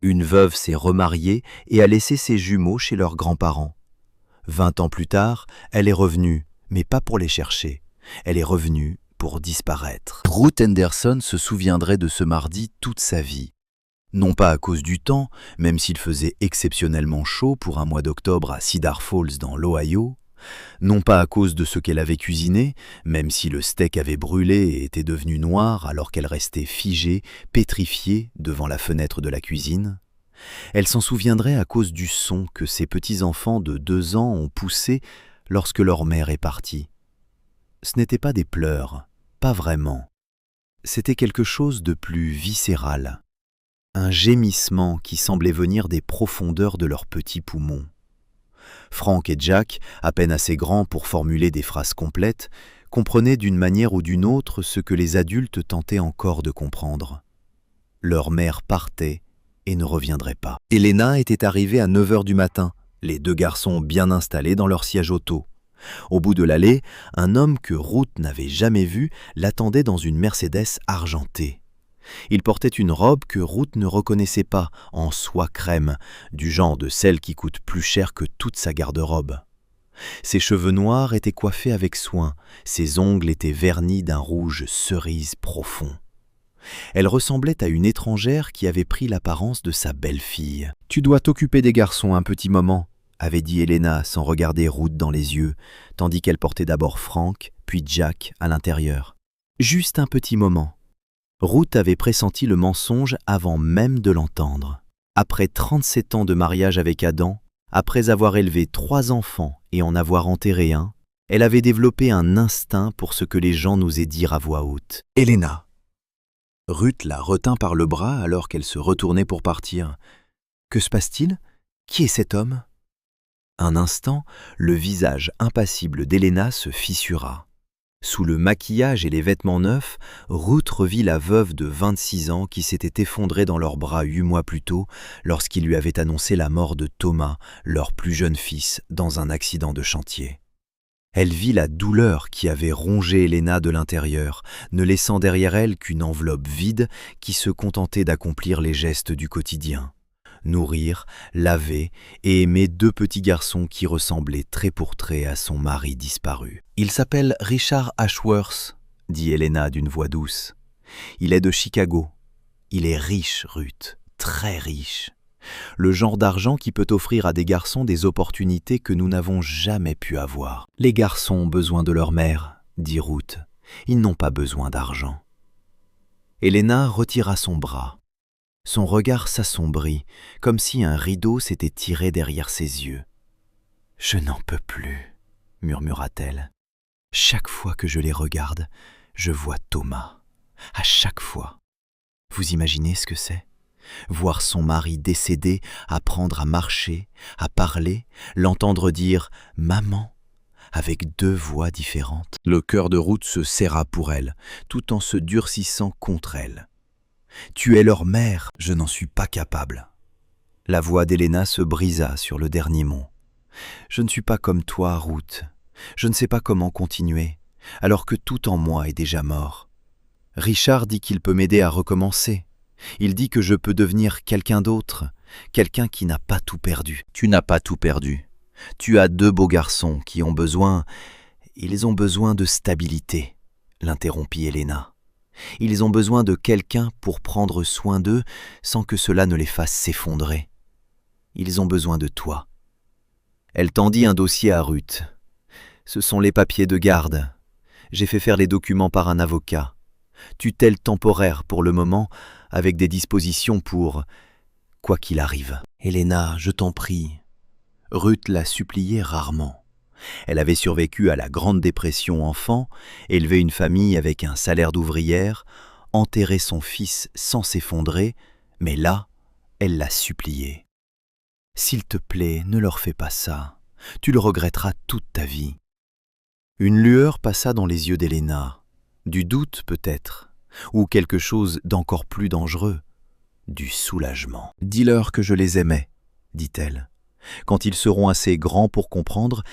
Une veuve s'est remariée et a laissé ses jumeaux chez leurs grands-parents. 20 ans plus tard, elle est revenue, mais pas pour les chercher. Elle est revenue pour disparaître. Ruth Henderson se souviendrait de ce mardi toute sa vie. Non pas à cause du temps, même s'il faisait exceptionnellement chaud pour un mois d'octobre à Cedar Falls dans l'Ohio, non pas à cause de ce qu'elle avait cuisiné, même si le steak avait brûlé et était devenu noir alors qu'elle restait figée, pétrifiée devant la fenêtre de la cuisine. Elle s'en souviendrait à cause du son que ses petits-enfants de 2 ans ont poussé lorsque leur mère est partie. Ce n'étaient pas des pleurs, pas vraiment. C'était quelque chose de plus viscéral, un gémissement qui semblait venir des profondeurs de leurs petits poumons. Frank et Jack, à peine assez grands pour formuler des phrases complètes, comprenaient d'une manière ou d'une autre ce que les adultes tentaient encore de comprendre. Leur mère partait et ne reviendrait pas. Elena était arrivée à 9 heures du matin, les 2 garçons bien installés dans leur siège auto. Au bout de l'allée, un homme que Ruth n'avait jamais vu l'attendait dans une Mercedes argentée. Il portait une robe que Ruth ne reconnaissait pas, en soie crème, du genre de celle qui coûte plus cher que toute sa garde-robe. Ses cheveux noirs étaient coiffés avec soin, ses ongles étaient vernis d'un rouge cerise profond. Elle ressemblait à une étrangère qui avait pris l'apparence de sa belle-fille. « Tu dois t'occuper des garçons un petit moment », avait dit Elena sans regarder Ruth dans les yeux, tandis qu'elle portait d'abord Frank, puis Jack à l'intérieur. « Juste un petit moment. » Ruth avait pressenti le mensonge avant même de l'entendre. Après 37 ans de mariage avec Adam, après avoir élevé 3 enfants et en avoir enterré un, elle avait développé un instinct pour ce que les gens n'osaient dire à voix haute. « Elena !» Ruth la retint par le bras alors qu'elle se retournait pour partir. « Que se passe-t-il? Qui est cet homme ?» Un instant, le visage impassible d'Elena se fissura. Sous le maquillage et les vêtements neufs, Ruth revit la veuve de 26 ans qui s'était effondrée dans leurs bras 8 mois plus tôt lorsqu'il lui avait annoncé la mort de Thomas, leur plus jeune fils, dans un accident de chantier. Elle vit la douleur qui avait rongé Elena de l'intérieur, ne laissant derrière elle qu'une enveloppe vide qui se contentait d'accomplir les gestes du quotidien. Nourrir, laver et aimer 2 petits garçons qui ressemblaient trait pour trait à son mari disparu. « Il s'appelle Richard Ashworth », dit Elena d'une voix douce. « Il est de Chicago. Il est riche, Ruth, très riche. Le genre d'argent qui peut offrir à des garçons des opportunités que nous n'avons jamais pu avoir. Les garçons ont besoin de leur mère, dit Ruth. Ils n'ont pas besoin d'argent. » Elena retira son bras. Son regard s'assombrit, comme si un rideau s'était tiré derrière ses yeux. « Je n'en peux plus, » murmura-t-elle. « Chaque fois que je les regarde, je vois Thomas. À chaque fois. Vous imaginez ce que c'est ? Voir son mari décédé, apprendre à marcher, à parler, l'entendre dire « maman » avec 2 voix différentes. Le cœur de Ruth se serra pour elle, tout en se durcissant contre elle. « Tu es leur mère, je n'en suis pas capable. » La voix d'Elena se brisa sur le dernier mot. « Je ne suis pas comme toi, Ruth. Je ne sais pas comment continuer, alors que tout en moi est déjà mort. Richard dit qu'il peut m'aider à recommencer. Il dit que je peux devenir quelqu'un d'autre, quelqu'un qui n'a pas tout perdu. Tu n'as pas tout perdu. Tu as 2 beaux garçons qui ont besoin... Ils ont besoin de stabilité, l'interrompit Elena. Ils ont besoin de quelqu'un pour prendre soin d'eux sans que cela ne les fasse s'effondrer. Ils ont besoin de toi. » Elle tendit un dossier à Ruth. « Ce sont les papiers de garde. J'ai fait faire les documents par un avocat. Tutelle temporaire pour le moment, avec des dispositions pour... quoi qu'il arrive. »« Elena, je t'en prie. » Ruth la suppliait rarement. Elle avait survécu à la Grande Dépression enfant, élevé une famille avec un salaire d'ouvrière, enterré son fils sans s'effondrer, mais là, elle la suppliait. « S'il te plaît, ne leur fais pas ça. Tu le regretteras toute ta vie. » Une lueur passa dans les yeux d'Elena, du doute peut-être, ou quelque chose d'encore plus dangereux, du soulagement. « Dis-leur que je les aimais, » dit-elle. « Quand ils seront assez grands pour comprendre,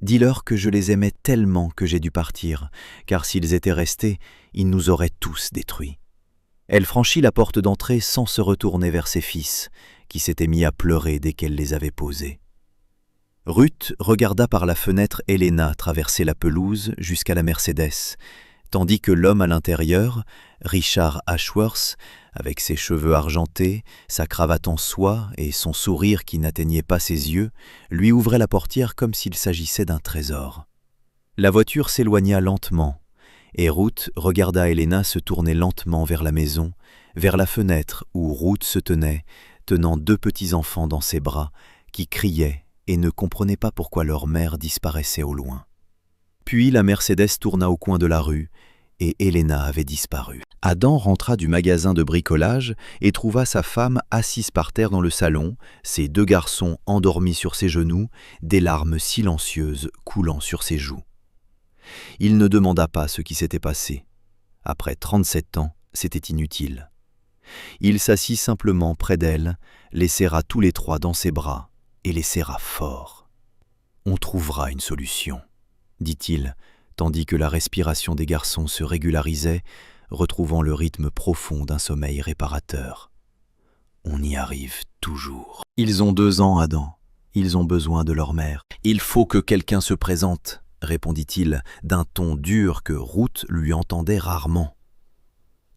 dis-leur que je les aimais tellement que j'ai dû partir, car s'ils étaient restés, ils nous auraient tous détruits. » Elle franchit la porte d'entrée sans se retourner vers ses fils, qui s'étaient mis à pleurer dès qu'elle les avait posés. Ruth regarda par la fenêtre Helena traverser la pelouse jusqu'à la Mercedes, tandis que l'homme à l'intérieur, Richard Ashworth, avec ses cheveux argentés, sa cravate en soie et son sourire qui n'atteignait pas ses yeux, lui ouvrait la portière comme s'il s'agissait d'un trésor. La voiture s'éloigna lentement, et Ruth regarda Helena se tourner lentement vers la maison, vers la fenêtre où Ruth se tenait, tenant 2 petits-enfants dans ses bras, qui criaient et ne comprenaient pas pourquoi leur mère disparaissait au loin. Puis la Mercedes tourna au coin de la rue, et Helena avait disparu. Adam rentra du magasin de bricolage et trouva sa femme assise par terre dans le salon, ses 2 garçons endormis sur ses genoux, des larmes silencieuses coulant sur ses joues. Il ne demanda pas ce qui s'était passé. Après 37 ans, c'était inutile. Il s'assit simplement près d'elle, les serra tous les 3 dans ses bras et les serra fort. « On trouvera une solution », dit-il, tandis que la respiration des garçons se régularisait, retrouvant le rythme profond d'un sommeil réparateur. On y arrive toujours. Ils ont 2 ans, Adam. Ils ont besoin de leur mère. Il faut que quelqu'un se présente, répondit-il d'un ton dur que Ruth lui entendait rarement.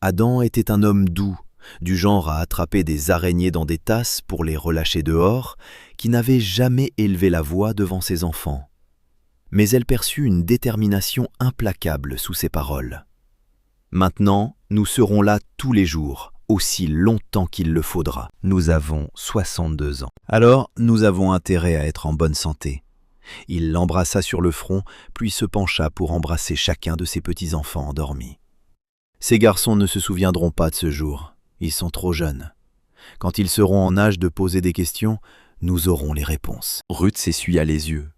Adam était un homme doux, du genre à attraper des araignées dans des tasses pour les relâcher dehors, qui n'avait jamais élevé la voix devant ses enfants. Mais elle perçut une détermination implacable sous ses paroles. « Maintenant, nous serons là tous les jours, aussi longtemps qu'il le faudra. Nous avons 62 ans. Alors, nous avons intérêt à être en bonne santé. » Il l'embrassa sur le front, puis se pencha pour embrasser chacun de ses petits-enfants endormis. « Ces garçons ne se souviendront pas de ce jour. Ils sont trop jeunes. Quand ils seront en âge de poser des questions, nous aurons les réponses. » Ruth s'essuya les yeux.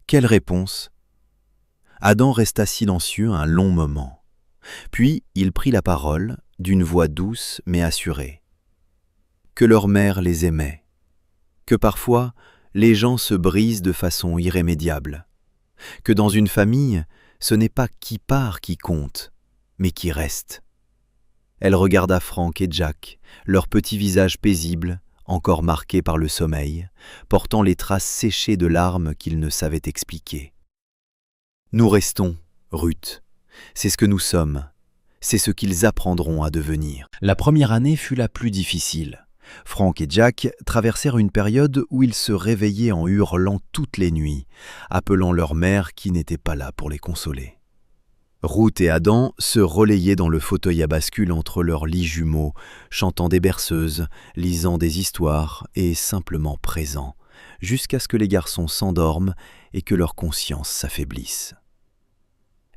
Quelle réponse? Adam resta silencieux un long moment. Puis il prit la parole, d'une voix douce mais assurée. Que leur mère les aimait. Que parfois, les gens se brisent de façon irrémédiable. Que dans une famille, ce n'est pas qui part qui compte, mais qui reste. Elle regarda Frank et Jack, leurs petits visages paisibles, encore marqués par le sommeil, portant les traces séchées de larmes qu'ils ne savaient expliquer. Nous restons, Ruth. C'est ce que nous sommes. C'est ce qu'ils apprendront à devenir. La première année fut la plus difficile. Frank et Jack traversèrent une période où ils se réveillaient en hurlant toutes les nuits, appelant leur mère qui n'était pas là pour les consoler. Ruth et Adam se relayaient dans le fauteuil à bascule entre leurs lits jumeaux, chantant des berceuses, lisant des histoires et simplement présents, jusqu'à ce que les garçons s'endorment et que leur conscience s'affaiblisse.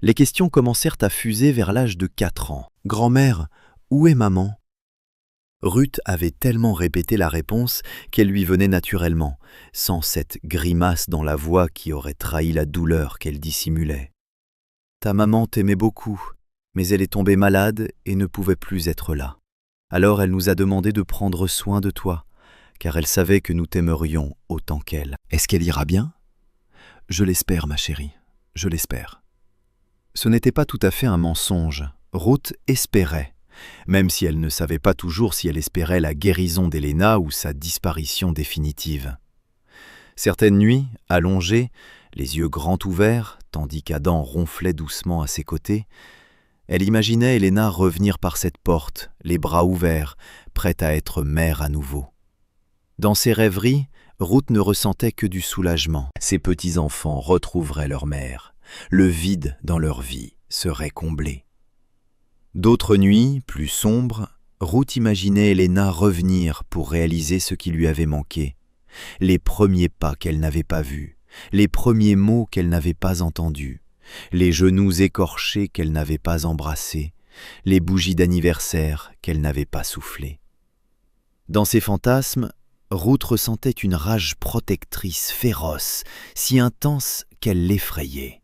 Les questions commencèrent à fuser vers l'âge de 4 ans. « Grand-mère, où est maman ?» Ruth avait tellement répété la réponse qu'elle lui venait naturellement, sans cette grimace dans la voix qui aurait trahi la douleur qu'elle dissimulait. « Ta maman t'aimait beaucoup, mais elle est tombée malade et ne pouvait plus être là. Alors elle nous a demandé de prendre soin de toi, car elle savait que nous t'aimerions autant qu'elle. Est-ce qu'elle ira bien ? Je l'espère, ma chérie, je l'espère. » Ce n'était pas tout à fait un mensonge. Ruth espérait, même si elle ne savait pas toujours si elle espérait la guérison d'Helena ou sa disparition définitive. Certaines nuits, allongée, les yeux grands ouverts, tandis qu'Adam ronflait doucement à ses côtés, elle imaginait Helena revenir par cette porte, les bras ouverts, prête à être mère à nouveau. Dans ses rêveries, Ruth ne ressentait que du soulagement. Ses petits-enfants retrouveraient leur mère. Le vide dans leur vie serait comblé. D'autres nuits, plus sombres, Ruth imaginait Helena revenir pour réaliser ce qui lui avait manqué. Les premiers pas qu'elle n'avait pas vus, les premiers mots qu'elle n'avait pas entendus, les genoux écorchés qu'elle n'avait pas embrassés, les bougies d'anniversaire qu'elle n'avait pas soufflées. Dans ses fantasmes, Ruth ressentait une rage protectrice féroce, si intense qu'elle l'effrayait.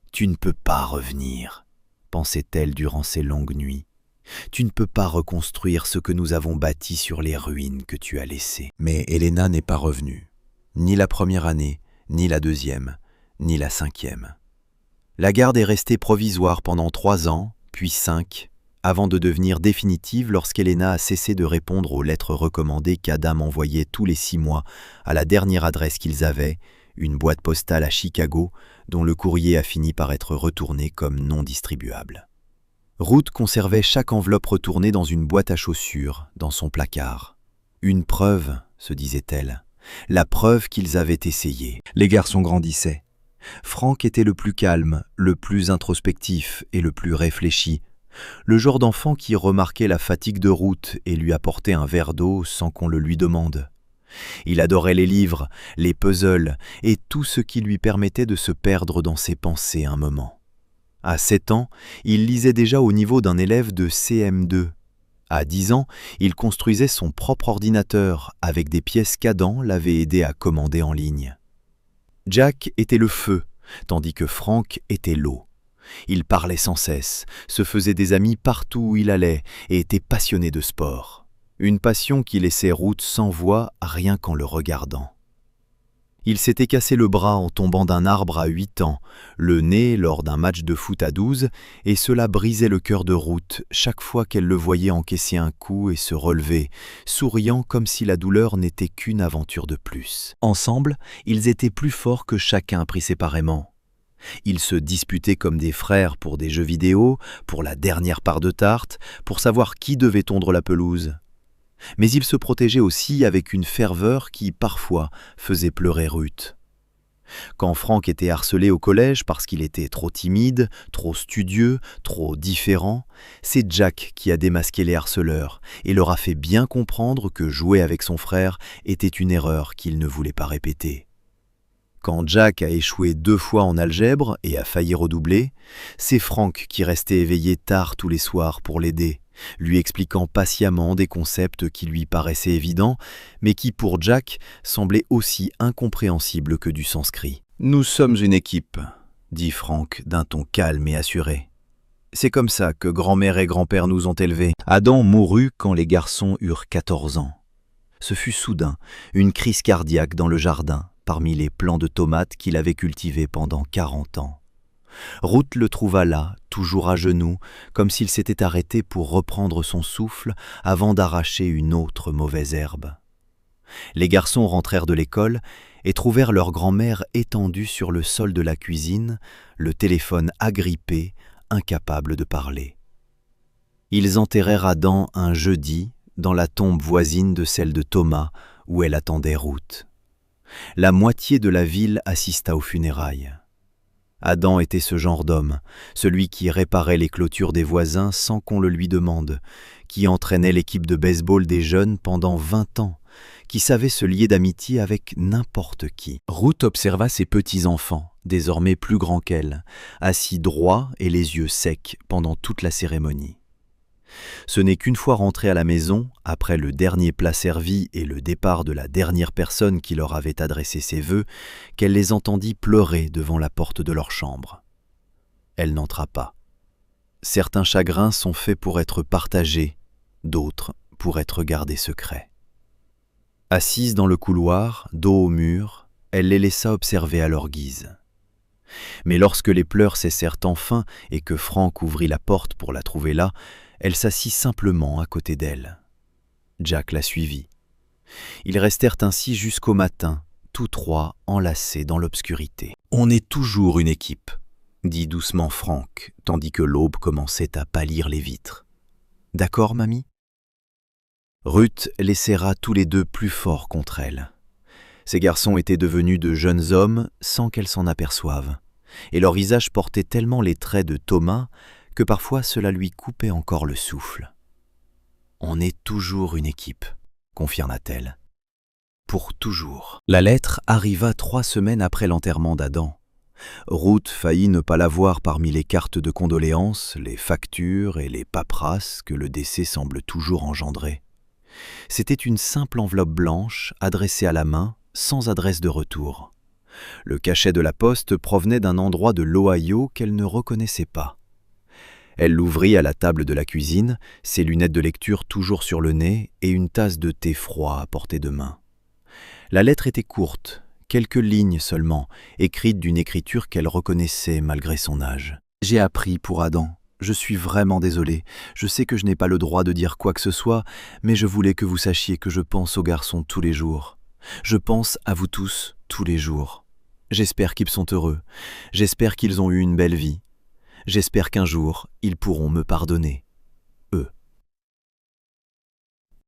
« Tu ne peux pas revenir », pensait-elle durant ces longues nuits. « Tu ne peux pas reconstruire ce que nous avons bâti sur les ruines que tu as laissées. » Mais Helena n'est pas revenue, ni la première année, ni la deuxième, ni la 5e. La garde est restée provisoire pendant 3 ans, puis 5, avant de devenir définitive lorsqu'Helena a cessé de répondre aux lettres recommandées qu'Adam envoyait tous les 6 mois à la dernière adresse qu'ils avaient, une boîte postale à Chicago, dont le courrier a fini par être retourné comme non distribuable. Ruth conservait chaque enveloppe retournée dans une boîte à chaussures, dans son placard. Une preuve, se disait-elle, la preuve qu'ils avaient essayé. Les garçons grandissaient. Frank était le plus calme, le plus introspectif et le plus réfléchi, le genre d'enfant qui remarquait la fatigue de Ruth et lui apportait un verre d'eau sans qu'on le lui demande. Il adorait les livres, les puzzles et tout ce qui lui permettait de se perdre dans ses pensées un moment. À 7 ans, il lisait déjà au niveau d'un élève de CM2. À 10 ans, il construisait son propre ordinateur avec des pièces qu'Adam l'avait aidé à commander en ligne. Jack était le feu, tandis que Frank était l'eau. Il parlait sans cesse, se faisait des amis partout où il allait et était passionné de sport. Une passion qui laissait Ruth sans voix rien qu'en le regardant. Il s'était cassé le bras en tombant d'un arbre à 8 ans, le nez lors d'un match de foot à 12, et cela brisait le cœur de Ruth chaque fois qu'elle le voyait encaisser un coup et se relever, souriant comme si la douleur n'était qu'une aventure de plus. Ensemble, ils étaient plus forts que chacun pris séparément. Ils se disputaient comme des frères pour des jeux vidéo, pour la dernière part de tarte, pour savoir qui devait tondre la pelouse. Mais ils se protégeaient aussi avec une ferveur qui, parfois, faisait pleurer Ruth. Quand Frank était harcelé au collège parce qu'il était trop timide, trop studieux, trop différent, c'est Jack qui a démasqué les harceleurs et leur a fait bien comprendre que jouer avec son frère était une erreur qu'il ne voulait pas répéter. Quand Jack a échoué 2 fois en algèbre et a failli redoubler, c'est Frank qui restait éveillé tard tous les soirs pour l'aider, lui expliquant patiemment des concepts qui lui paraissaient évidents, mais qui pour Jack semblaient aussi incompréhensibles que du sanskrit. « Nous sommes une équipe », dit Frank d'un ton calme et assuré. « C'est comme ça que grand-mère et grand-père nous ont élevés. » Adam mourut quand les garçons eurent 14 ans. Ce fut soudain, une crise cardiaque dans le jardin, parmi les plants de tomates qu'il avait cultivés pendant 40 ans. Ruth le trouva là, toujours à genoux, comme s'il s'était arrêté pour reprendre son souffle avant d'arracher une autre mauvaise herbe. Les garçons rentrèrent de l'école et trouvèrent leur grand-mère étendue sur le sol de la cuisine, le téléphone agrippé, incapable de parler. Ils enterrèrent Adam un jeudi dans la tombe voisine de celle de Thomas, où elle attendait Ruth. La moitié de la ville assista aux funérailles. Adam était ce genre d'homme, celui qui réparait les clôtures des voisins sans qu'on le lui demande, qui entraînait l'équipe de baseball des jeunes pendant 20 ans, qui savait se lier d'amitié avec n'importe qui. Ruth observa ses petits-enfants, désormais plus grands qu'elle, assis droits et les yeux secs pendant toute la cérémonie. Ce n'est qu'une fois rentrés à la maison, après le dernier plat servi et le départ de la dernière personne qui leur avait adressé ses vœux, qu'elle les entendit pleurer devant la porte de leur chambre. Elle n'entra pas. Certains chagrins sont faits pour être partagés, d'autres pour être gardés secrets. Assise dans le couloir, dos au mur, elle les laissa observer à leur guise. Mais lorsque les pleurs cessèrent enfin et que Frank ouvrit la porte pour la trouver là, elle s'assit simplement à côté d'elle. Jack la suivit. Ils restèrent ainsi jusqu'au matin, tous trois enlacés dans l'obscurité. « On est toujours une équipe », dit doucement Frank, tandis que l'aube commençait à pâlir les vitres. « D'accord, mamie ?» Ruth les serra tous les deux plus fort contre elle. Ces garçons étaient devenus de jeunes hommes sans qu'elles s'en aperçoivent, et leur visage portait tellement les traits de Thomas que parfois cela lui coupait encore le souffle. « On est toujours une équipe », confirma-t-elle. « Pour toujours. » La lettre arriva 3 semaines après l'enterrement d'Adam. Ruth faillit ne pas la voir parmi les cartes de condoléances, les factures et les paperasses que le décès semble toujours engendrer. C'était une simple enveloppe blanche, adressée à la main, sans adresse de retour. Le cachet de la poste provenait d'un endroit de l'Ohio qu'elle ne reconnaissait pas. Elle l'ouvrit à la table de la cuisine, ses lunettes de lecture toujours sur le nez et une tasse de thé froid à portée de main. La lettre était courte, quelques lignes seulement, écrites d'une écriture qu'elle reconnaissait malgré son âge. « J'ai appris pour Adam. je suis vraiment désolé. Je sais que je n'ai pas le droit de dire quoi que ce soit, mais je voulais que vous sachiez que je pense aux garçons tous les jours. Je pense à vous tous tous les jours. J'espère qu'ils sont heureux. J'espère qu'ils ont eu une belle vie. J'espère qu'un jour, ils pourront me pardonner. Eux.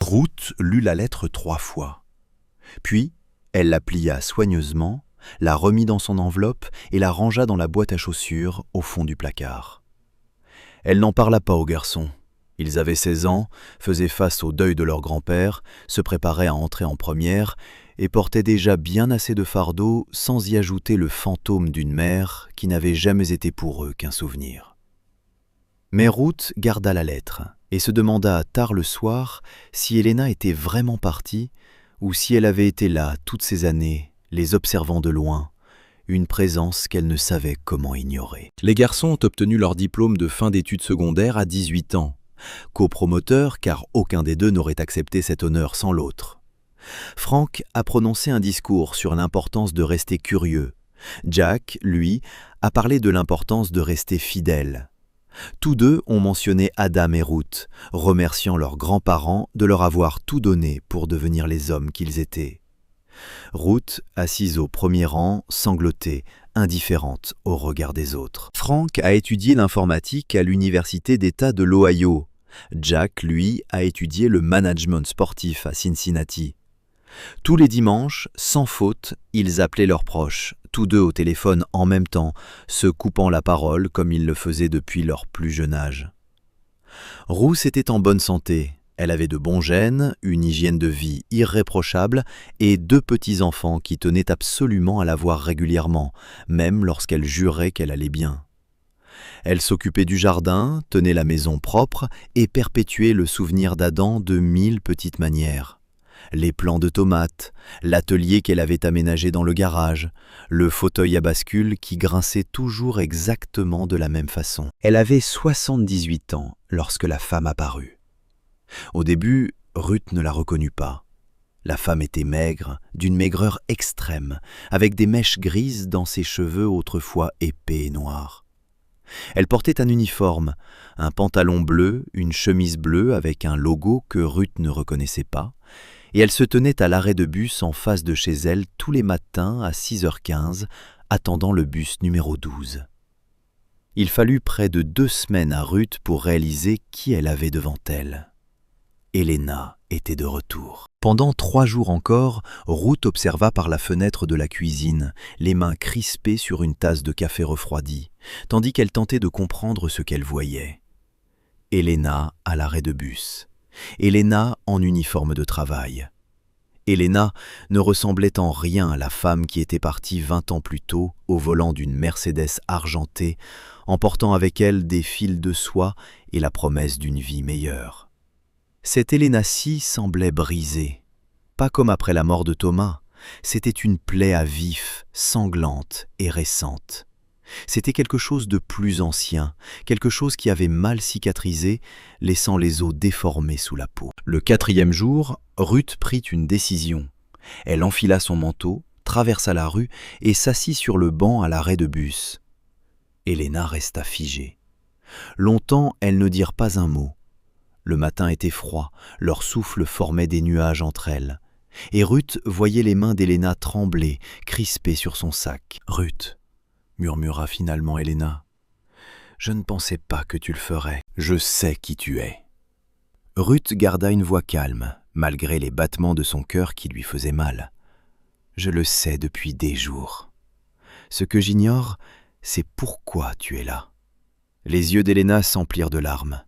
Ruth lut la lettre 3 fois. Puis, elle la plia soigneusement, la remit dans son enveloppe et la rangea dans la boîte à chaussures au fond du placard. Elle n'en parla pas aux garçons. Ils avaient 16 ans, faisaient face au deuil de leur grand-père, se préparaient à entrer en première et portaient déjà bien assez de fardeau sans y ajouter le fantôme d'une mère qui n'avait jamais été pour eux qu'un souvenir. Mais Ruth garda la lettre et se demanda tard le soir si Helena était vraiment partie ou si elle avait été là toutes ces années, les observant de loin, une présence qu'elle ne savait comment ignorer. Les garçons ont obtenu leur diplôme de fin d'études secondaires à 18 ans, copromoteurs car aucun des deux n'aurait accepté cet honneur sans l'autre. Frank a prononcé un discours sur l'importance de rester curieux. Jack, lui, a parlé de l'importance de rester fidèle. Tous deux ont mentionné Adam et Ruth, remerciant leurs grands-parents de leur avoir tout donné pour devenir les hommes qu'ils étaient. Ruth, assise au premier rang, sanglotait, indifférente au regard des autres. Frank a étudié l'informatique à l'Université d'État de l'Ohio. Jack, lui, a étudié le management sportif à Cincinnati. Tous les dimanches, sans faute, ils appelaient leurs proches, tous deux au téléphone en même temps, se coupant la parole comme ils le faisaient depuis leur plus jeune âge. Ruth était en bonne santé. Elle avait de bons gènes, une hygiène de vie irréprochable et 2 petits-enfants qui tenaient absolument à la voir régulièrement, même lorsqu'elle jurait qu'elle allait bien. Elle s'occupait du jardin, tenait la maison propre et perpétuait le souvenir d'Adam de 1000 petites manières. Les plants de tomates, l'atelier qu'elle avait aménagé dans le garage, le fauteuil à bascule qui grinçait toujours exactement de la même façon. Elle avait 78 ans lorsque la femme apparut. Au début, Ruth ne la reconnut pas. La femme était maigre, d'une maigreur extrême, avec des mèches grises dans ses cheveux autrefois épais et noirs. Elle portait un uniforme, un pantalon bleu, une chemise bleue avec un logo que Ruth ne reconnaissait pas, et elle se tenait à l'arrêt de bus en face de chez elle tous les matins à 6h15, attendant le bus numéro 12. Il fallut près de 2 semaines à Ruth pour réaliser qui elle avait devant elle. Helena était de retour. Pendant 3 jours encore, Ruth observa par la fenêtre de la cuisine, les mains crispées sur une tasse de café refroidi, tandis qu'elle tentait de comprendre ce qu'elle voyait. Helena à l'arrêt de bus. Helena en uniforme de travail. Helena ne ressemblait en rien à la femme qui était partie 20 ans plus tôt au volant d'une Mercedes argentée, emportant avec elle des fils de soie et la promesse d'une vie meilleure. Cette Helena-ci semblait brisée, pas comme après la mort de Thomas, c'était une plaie à vif, sanglante et récente. C'était quelque chose de plus ancien, quelque chose qui avait mal cicatrisé, laissant les os déformés sous la peau. Le 4e jour, Ruth prit une décision. Elle enfila son manteau, traversa la rue et s'assit sur le banc à l'arrêt de bus. Helena resta figée. Longtemps, elles ne dirent pas un mot. Le matin était froid, leur souffle formait des nuages entre elles. Et Ruth voyait les mains d'Helena trembler, crispées sur son sac. « Ruth, » murmura finalement Helena, « je ne pensais pas que tu le ferais. Je sais qui tu es. » Ruth garda une voix calme, malgré les battements de son cœur qui lui faisaient mal. « Je le sais depuis des jours. Ce que j'ignore, c'est pourquoi tu es là. » Les yeux d'Helena s'emplirent de larmes.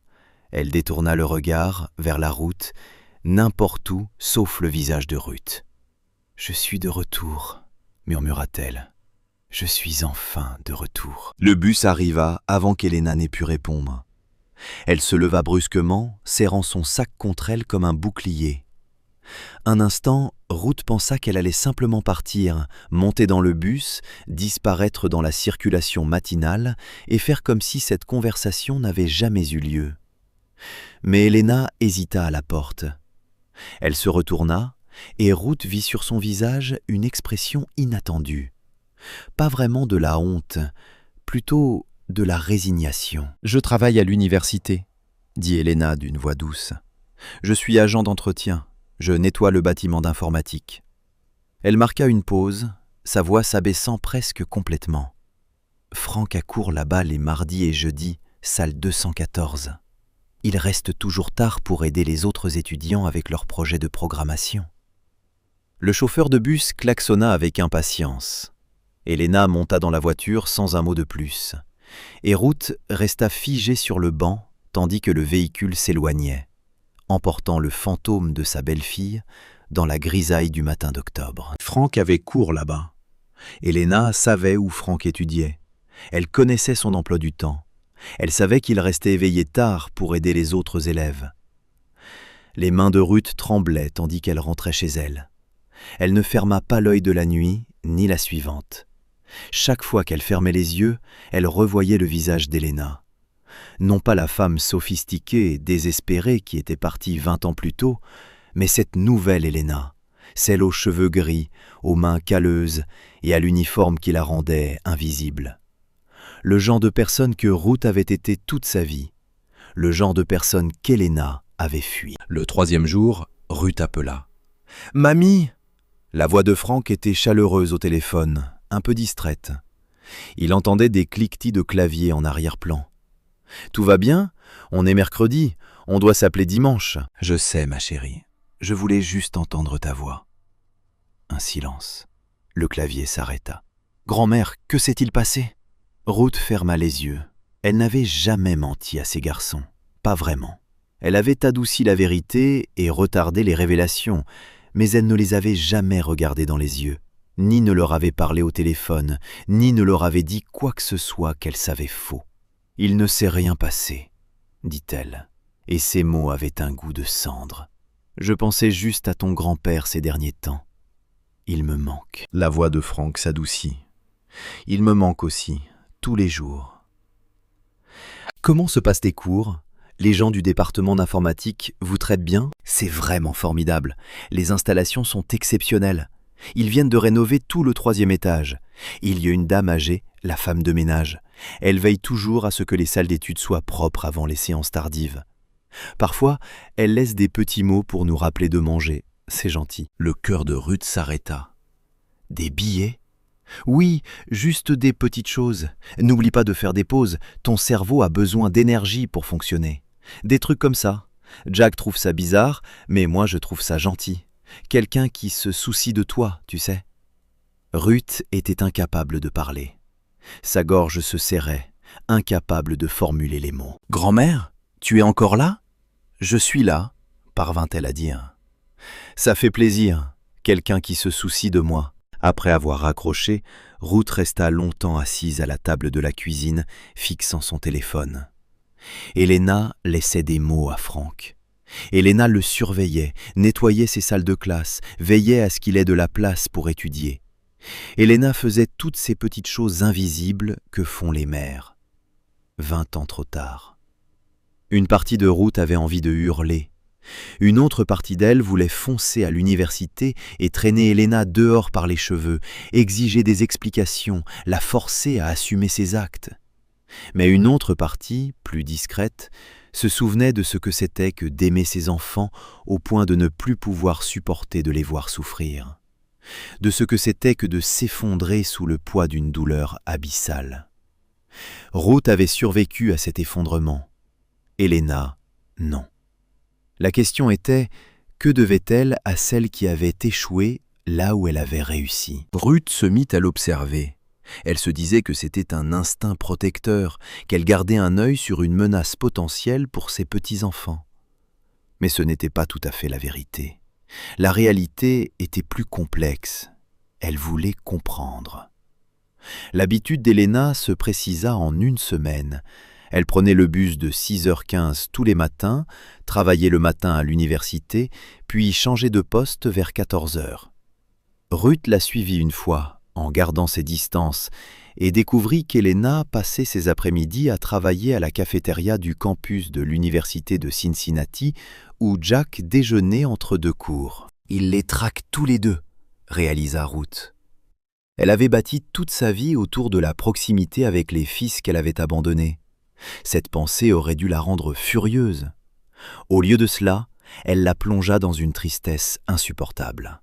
Elle détourna le regard vers la route, n'importe où sauf le visage de Ruth. « Je suis de retour, » murmura-t-elle. « Je suis enfin de retour. » Le bus arriva avant qu'Helena n'ait pu répondre. Elle se leva brusquement, serrant son sac contre elle comme un bouclier. Un instant, Ruth pensa qu'elle allait simplement partir, monter dans le bus, disparaître dans la circulation matinale et faire comme si cette conversation n'avait jamais eu lieu. Mais Helena hésita à la porte. Elle se retourna, et Ruth vit sur son visage une expression inattendue. Pas vraiment de la honte, plutôt de la résignation. « Je travaille à l'université », dit Elena d'une voix douce. « Je suis agent d'entretien. Je nettoie le bâtiment d'informatique. » Elle marqua une pause, sa voix s'abaissant presque complètement. « Franck accourt là-bas les mardis et jeudis, salle 214. Il reste toujours tard pour aider les autres étudiants avec leurs projets de programmation. » Le chauffeur de bus klaxonna avec impatience. Elena monta dans la voiture sans un mot de plus. Et Ruth resta figée sur le banc tandis que le véhicule s'éloignait, emportant le fantôme de sa belle-fille dans la grisaille du matin d'octobre. Franck avait cours là-bas. Elena savait où Franck étudiait. Elle connaissait son emploi du temps. Elle savait qu'il restait éveillé tard pour aider les autres élèves. Les mains de Ruth tremblaient tandis qu'elle rentrait chez elle. Elle ne ferma pas l'œil de la nuit, ni la suivante. Chaque fois qu'elle fermait les yeux, elle revoyait le visage d'Elena. Non pas la femme sophistiquée et désespérée qui était partie 20 ans plus tôt, mais cette nouvelle Elena, celle aux cheveux gris, aux mains calleuses et à l'uniforme qui la rendait invisible. Le genre de personne que Ruth avait été toute sa vie, le genre de personne qu'Elena avait fui. Le 3e jour, Ruth appela. « Mamie !» La voix de Franck était chaleureuse au téléphone, un peu distraite. Il entendait des cliquetis de clavier en arrière-plan. « Tout va bien? On est mercredi, on doit s'appeler dimanche. »« Je sais, ma chérie, je voulais juste entendre ta voix. » Un silence. Le clavier s'arrêta. « Grand-mère, que s'est-il passé ?» Ruth ferma les yeux. Elle n'avait jamais menti à ses garçons, pas vraiment. Elle avait adouci la vérité et retardé les révélations, mais elle ne les avait jamais regardés dans les yeux, ni ne leur avait parlé au téléphone, ni ne leur avait dit quoi que ce soit qu'elle savait faux. « Il ne s'est rien passé, » dit-elle, et ses mots avaient un goût de cendre. « Je pensais juste à ton grand-père ces derniers temps. Il me manque. » La voix de Franck s'adoucit. « Il me manque aussi, tous les jours. » Comment se passent tes cours ? Les gens du département d'informatique vous traitent bien ? C'est vraiment formidable. Les installations sont exceptionnelles. Ils viennent de rénover tout le 3e étage. Il y a une dame âgée, la femme de ménage. Elle veille toujours à ce que les salles d'études soient propres avant les séances tardives. Parfois, elle laisse des petits mots pour nous rappeler de manger. C'est gentil. Le cœur de Ruth s'arrêta. Des billets ? Oui, juste des petites choses. N'oublie pas de faire des pauses. Ton cerveau a besoin d'énergie pour fonctionner. Des trucs comme ça. Jack trouve ça bizarre, mais moi je trouve ça gentil. Quelqu'un qui se soucie de toi, tu sais. Ruth était incapable de parler. Sa gorge se serrait, incapable de formuler les mots. « Grand-mère, tu es encore là ? » ?»« Je suis là, » parvint-elle à dire. « Ça fait plaisir, quelqu'un qui se soucie de moi. » Après avoir raccroché, Ruth resta longtemps assise à la table de la cuisine, fixant son téléphone. Elena laissait des mots à Franck. Elena le surveillait, nettoyait ses salles de classe, veillait à ce qu'il ait de la place pour étudier. Elena faisait toutes ces petites choses invisibles que font les mères. 20 ans trop tard. Une partie de Ruth avait envie de hurler. Une autre partie d'elle voulait foncer à l'université et traîner Elena dehors par les cheveux, exiger des explications, la forcer à assumer ses actes. Mais une autre partie, plus discrète, se souvenait de ce que c'était que d'aimer ses enfants au point de ne plus pouvoir supporter de les voir souffrir, de ce que c'était que de s'effondrer sous le poids d'une douleur abyssale. Ruth avait survécu à cet effondrement. Elena, non. La question était, que devait-elle à celle qui avait échoué là où elle avait réussi ? Ruth se mit à l'observer. Elle se disait que c'était un instinct protecteur, qu'elle gardait un œil sur une menace potentielle pour ses petits-enfants. Mais ce n'était pas tout à fait la vérité. La réalité était plus complexe. Elle voulait comprendre. L'habitude d'Elena se précisa en une semaine. Elle prenait le bus de 6h15 tous les matins, travaillait le matin à l'université, puis changeait de poste vers 14h. Ruth la suivit une fois, en gardant ses distances, et découvrit qu'Elena passait ses après-midi à travailler à la cafétéria du campus de l'université de Cincinnati, où Jack déjeunait entre 2 cours. « Il les traque tous les deux », réalisa Ruth. Elle avait bâti toute sa vie autour de la proximité avec les fils qu'elle avait abandonnés. Cette pensée aurait dû la rendre furieuse. Au lieu de cela, elle la plongea dans une tristesse insupportable.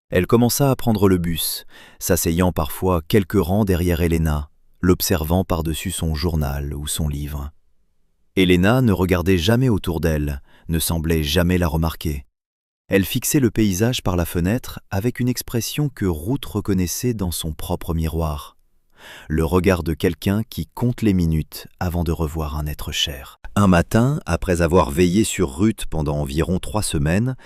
Elle commença à prendre le bus, s'asseyant parfois quelques rangs derrière Elena, l'observant par-dessus son journal ou son livre. Elena ne regardait jamais autour d'elle, ne semblait jamais la remarquer. Elle fixait le paysage par la fenêtre avec une expression que Ruth reconnaissait dans son propre miroir. Le regard de quelqu'un qui compte les minutes avant de revoir un être cher. Un matin, après avoir veillé sur Ruth pendant environ 3 semaines,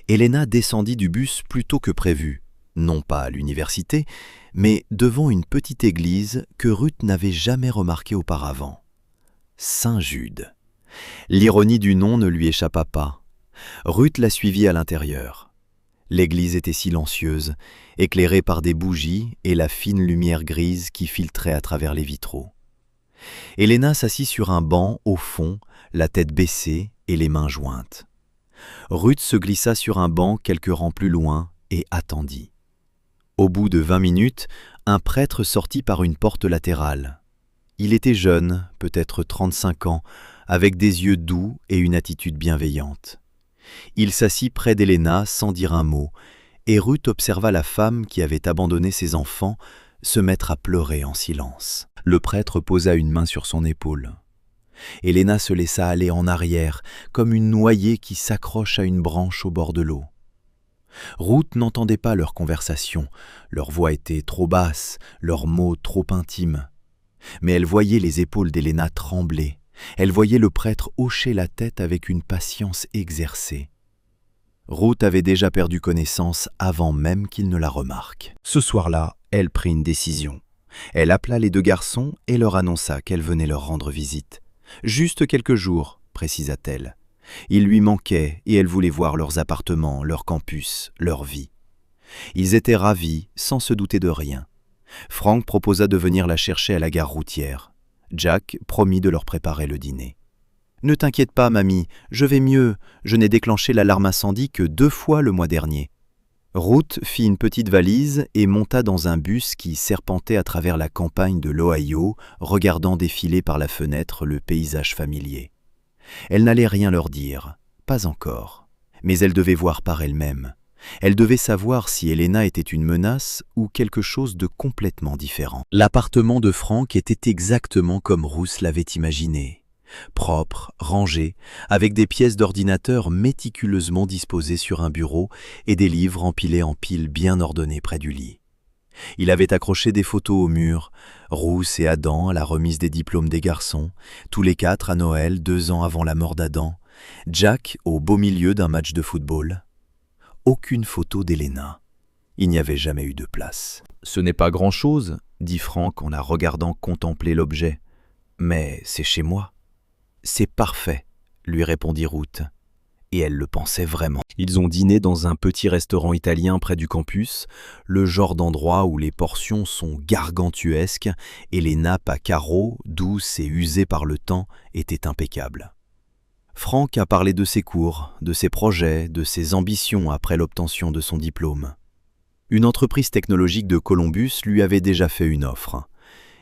Elena descendit du bus plus tôt que prévu, non pas à l'université, mais devant une petite église que Ruth n'avait jamais remarquée auparavant. Saint-Jude. L'ironie du nom ne lui échappa pas. Ruth la suivit à l'intérieur. L'église était silencieuse, éclairée par des bougies et la fine lumière grise qui filtrait à travers les vitraux. Elena s'assit sur un banc au fond, la tête baissée et les mains jointes. Ruth se glissa sur un banc quelques rangs plus loin et attendit. Au bout de 20 minutes, un prêtre sortit par une porte latérale. Il était jeune, peut-être 35 ans, avec des yeux doux et une attitude bienveillante. Il s'assit près d'Elena sans dire un mot, et Ruth observa la femme qui avait abandonné ses enfants se mettre à pleurer en silence. Le prêtre posa une main sur son épaule. Elena se laissa aller en arrière, comme une noyée qui s'accroche à une branche au bord de l'eau. Ruth n'entendait pas leur conversation, leur voix était trop basse, leurs mots trop intimes. Mais elle voyait les épaules d'Elena trembler, elle voyait le prêtre hocher la tête avec une patience exercée. Ruth avait déjà perdu connaissance avant même qu'il ne la remarque. Ce soir-là, elle prit une décision. Elle appela les 2 garçons et leur annonça qu'elle venait leur rendre visite. Juste quelques jours, précisa-t-elle. Il lui manquait et elle voulait voir leurs appartements, leur campus, leur vie. Ils étaient ravis, sans se douter de rien. Frank proposa de venir la chercher à la gare routière. Jack promit de leur préparer le dîner. « Ne t'inquiète pas, mamie, je vais mieux. Je n'ai déclenché l'alarme incendie que 2 fois le mois dernier. » Ruth fit une petite valise et monta dans un bus qui serpentait à travers la campagne de l'Ohio, regardant défiler par la fenêtre le paysage familier. Elle n'allait rien leur dire, pas encore. Mais elle devait voir par elle-même. Elle devait savoir si Elena était une menace ou quelque chose de complètement différent. L'appartement de Frank était exactement comme Ruth l'avait imaginé. Propre, rangé, avec des pièces d'ordinateur méticuleusement disposées sur un bureau et des livres empilés en piles bien ordonnés près du lit. Il avait accroché des photos au mur, Ruth et Adam à la remise des diplômes des garçons, tous les 4 à Noël 2 ans avant la mort d'Adam, Jack au beau milieu d'un match de football. Aucune photo d'Elena. Il n'y avait jamais eu de place. « Ce n'est pas grand-chose, » dit Frank en la regardant contempler l'objet. « Mais c'est chez moi. »« C'est parfait, » lui répondit Ruth. Et elle le pensait vraiment. Ils ont dîné dans un petit restaurant italien près du campus, le genre d'endroit où les portions sont gargantuesques et les nappes à carreaux, douces et usées par le temps, étaient impeccables. Frank a parlé de ses cours, de ses projets, de ses ambitions après l'obtention de son diplôme. Une entreprise technologique de Columbus lui avait déjà fait une offre.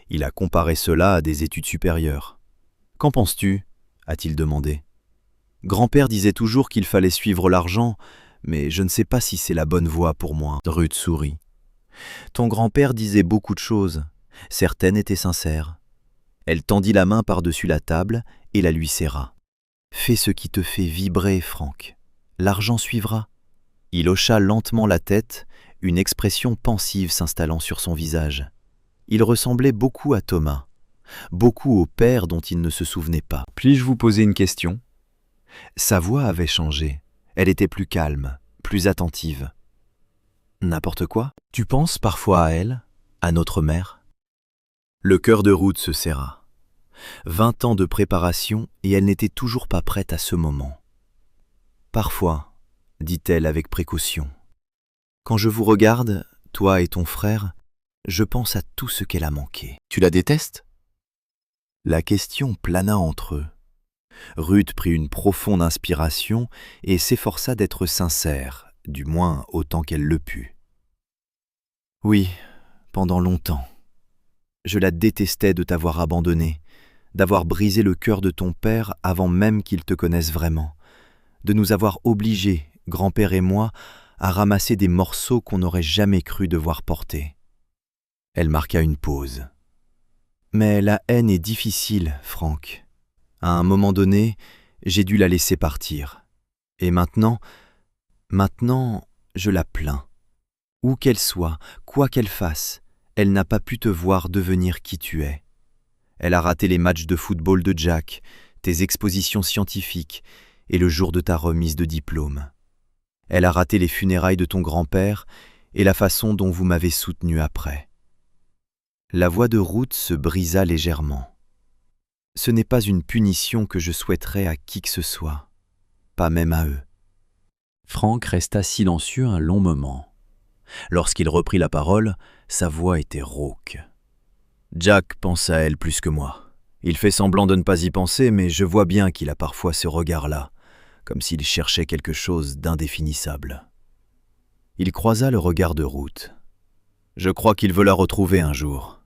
Il a comparé cela à des études supérieures. « Qu'en penses-tu » a-t-il demandé. « Grand-père disait toujours qu'il fallait suivre l'argent, mais je ne sais pas si c'est la bonne voie pour moi. » Ruth sourit. « Ton grand-père disait beaucoup de choses. Certaines étaient sincères. » Elle tendit la main par-dessus la table et la lui serra. « Fais ce qui te fait vibrer, Frank. L'argent suivra. » Il hocha lentement la tête, une expression pensive s'installant sur son visage. Il ressemblait beaucoup à Thomas, beaucoup au père dont il ne se souvenait pas. « Puis-je vous poser une question ?» Sa voix avait changé. Elle était plus calme, plus attentive. « N'importe quoi. Tu penses parfois à elle, à notre mère ?» Le cœur de Ruth se serra. 20 ans de préparation et elle n'était toujours pas prête à ce moment. « Parfois, » dit-elle avec précaution. « Quand je vous regarde, toi et ton frère, je pense à tout ce qu'elle a manqué. » Tu la détestes ? La question plana entre eux. Ruth prit une profonde inspiration et s'efforça d'être sincère, du moins autant qu'elle le put. « Oui, pendant longtemps. Je la détestais de t'avoir abandonné, d'avoir brisé le cœur de ton père avant même qu'il te connaisse vraiment, de nous avoir obligés, grand-père et moi, à ramasser des morceaux qu'on n'aurait jamais cru devoir porter. » Elle marqua une pause. « Mais la haine est difficile, Franck. À un moment donné, j'ai dû la laisser partir. Et maintenant, je la plains. Où qu'elle soit, quoi qu'elle fasse, elle n'a pas pu te voir devenir qui tu es. Elle a raté les matchs de football de Jack, tes expositions scientifiques et le jour de ta remise de diplôme. Elle a raté les funérailles de ton grand-père et la façon dont vous m'avez soutenu après. » La voix de Ruth se brisa légèrement. « Ce n'est pas une punition que je souhaiterais à qui que ce soit, pas même à eux. » Franck resta silencieux un long moment. Lorsqu'il reprit la parole, sa voix était rauque. « Jack pense à elle plus que moi. Il fait semblant de ne pas y penser, mais je vois bien qu'il a parfois ce regard-là, comme s'il cherchait quelque chose d'indéfinissable. » Il croisa le regard de Ruth. « Je crois qu'il veut la retrouver un jour.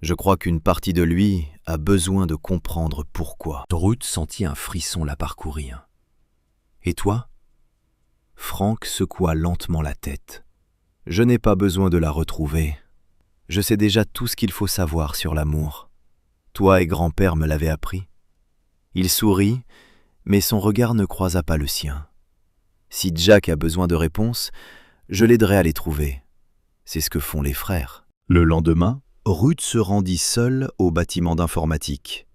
Je crois qu'une partie de lui a besoin de comprendre pourquoi. » Ruth sentit un frisson la parcourir. « Et toi ?» Franck secoua lentement la tête. « Je n'ai pas besoin de la retrouver. Je sais déjà tout ce qu'il faut savoir sur l'amour. Toi et grand-père me l'avez appris. » Il sourit, mais son regard ne croisa pas le sien. « Si Jack a besoin de réponses, je l'aiderai à les trouver. C'est ce que font les frères. » Le lendemain, Ruth se rendit seule au bâtiment d'informatique.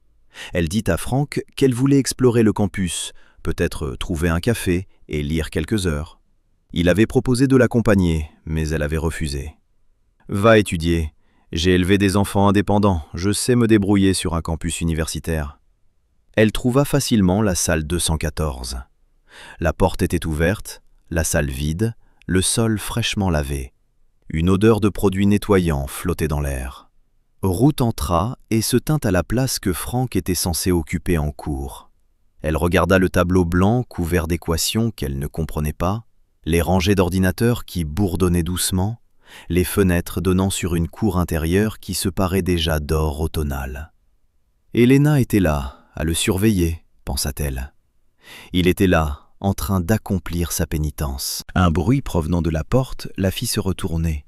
Elle dit à Franck qu'elle voulait explorer le campus, peut-être trouver un café et lire quelques heures. Il avait proposé de l'accompagner, mais elle avait refusé. « Va étudier. J'ai élevé des enfants indépendants, je sais me débrouiller sur un campus universitaire. » Elle trouva facilement la salle 214. La porte était ouverte, la salle vide, le sol fraîchement lavé. Une odeur de produits nettoyants flottait dans l'air. Ruth entra et se tint à la place que Franck était censé occuper en cours. Elle regarda le tableau blanc couvert d'équations qu'elle ne comprenait pas, les rangées d'ordinateurs qui bourdonnaient doucement, les fenêtres donnant sur une cour intérieure qui se parait déjà d'or automnal. Elena était là, à le surveiller, pensa-t-elle. Il était là, en train d'accomplir sa pénitence. Un bruit provenant de la porte la fit se retourner.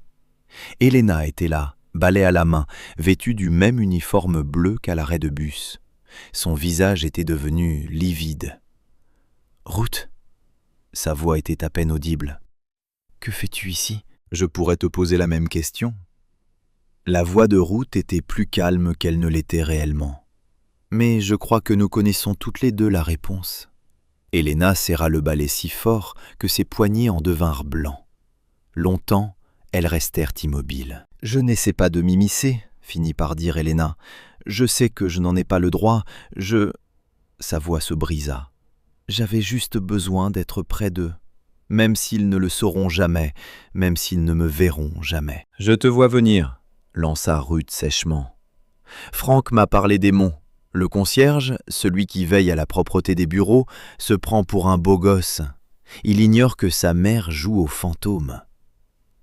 Elena était là, balai à la main, vêtue du même uniforme bleu qu'à l'arrêt de bus. Son visage était devenu livide. « Ruth !» Sa voix était à peine audible. « Que fais-tu ici ? Je pourrais te poser la même question. » La voix de Ruth était plus calme qu'elle ne l'était réellement. « Mais je crois que nous connaissons toutes les deux la réponse. » Elena serra le balai si fort que ses poignets en devinrent blancs. Longtemps, elles restèrent immobiles. « Je n'essaie pas de m'immiscer, » finit par dire Elena. « Je sais que je n'en ai pas le droit, Sa voix se brisa. « J'avais juste besoin d'être près d'eux, même s'ils ne le sauront jamais, même s'ils ne me verront jamais. »« Je te vois venir, » lança Ruth sèchement. « Franck m'a parlé des monts. Le concierge, celui qui veille à la propreté des bureaux, se prend pour un beau gosse. Il ignore que sa mère joue aux fantômes. »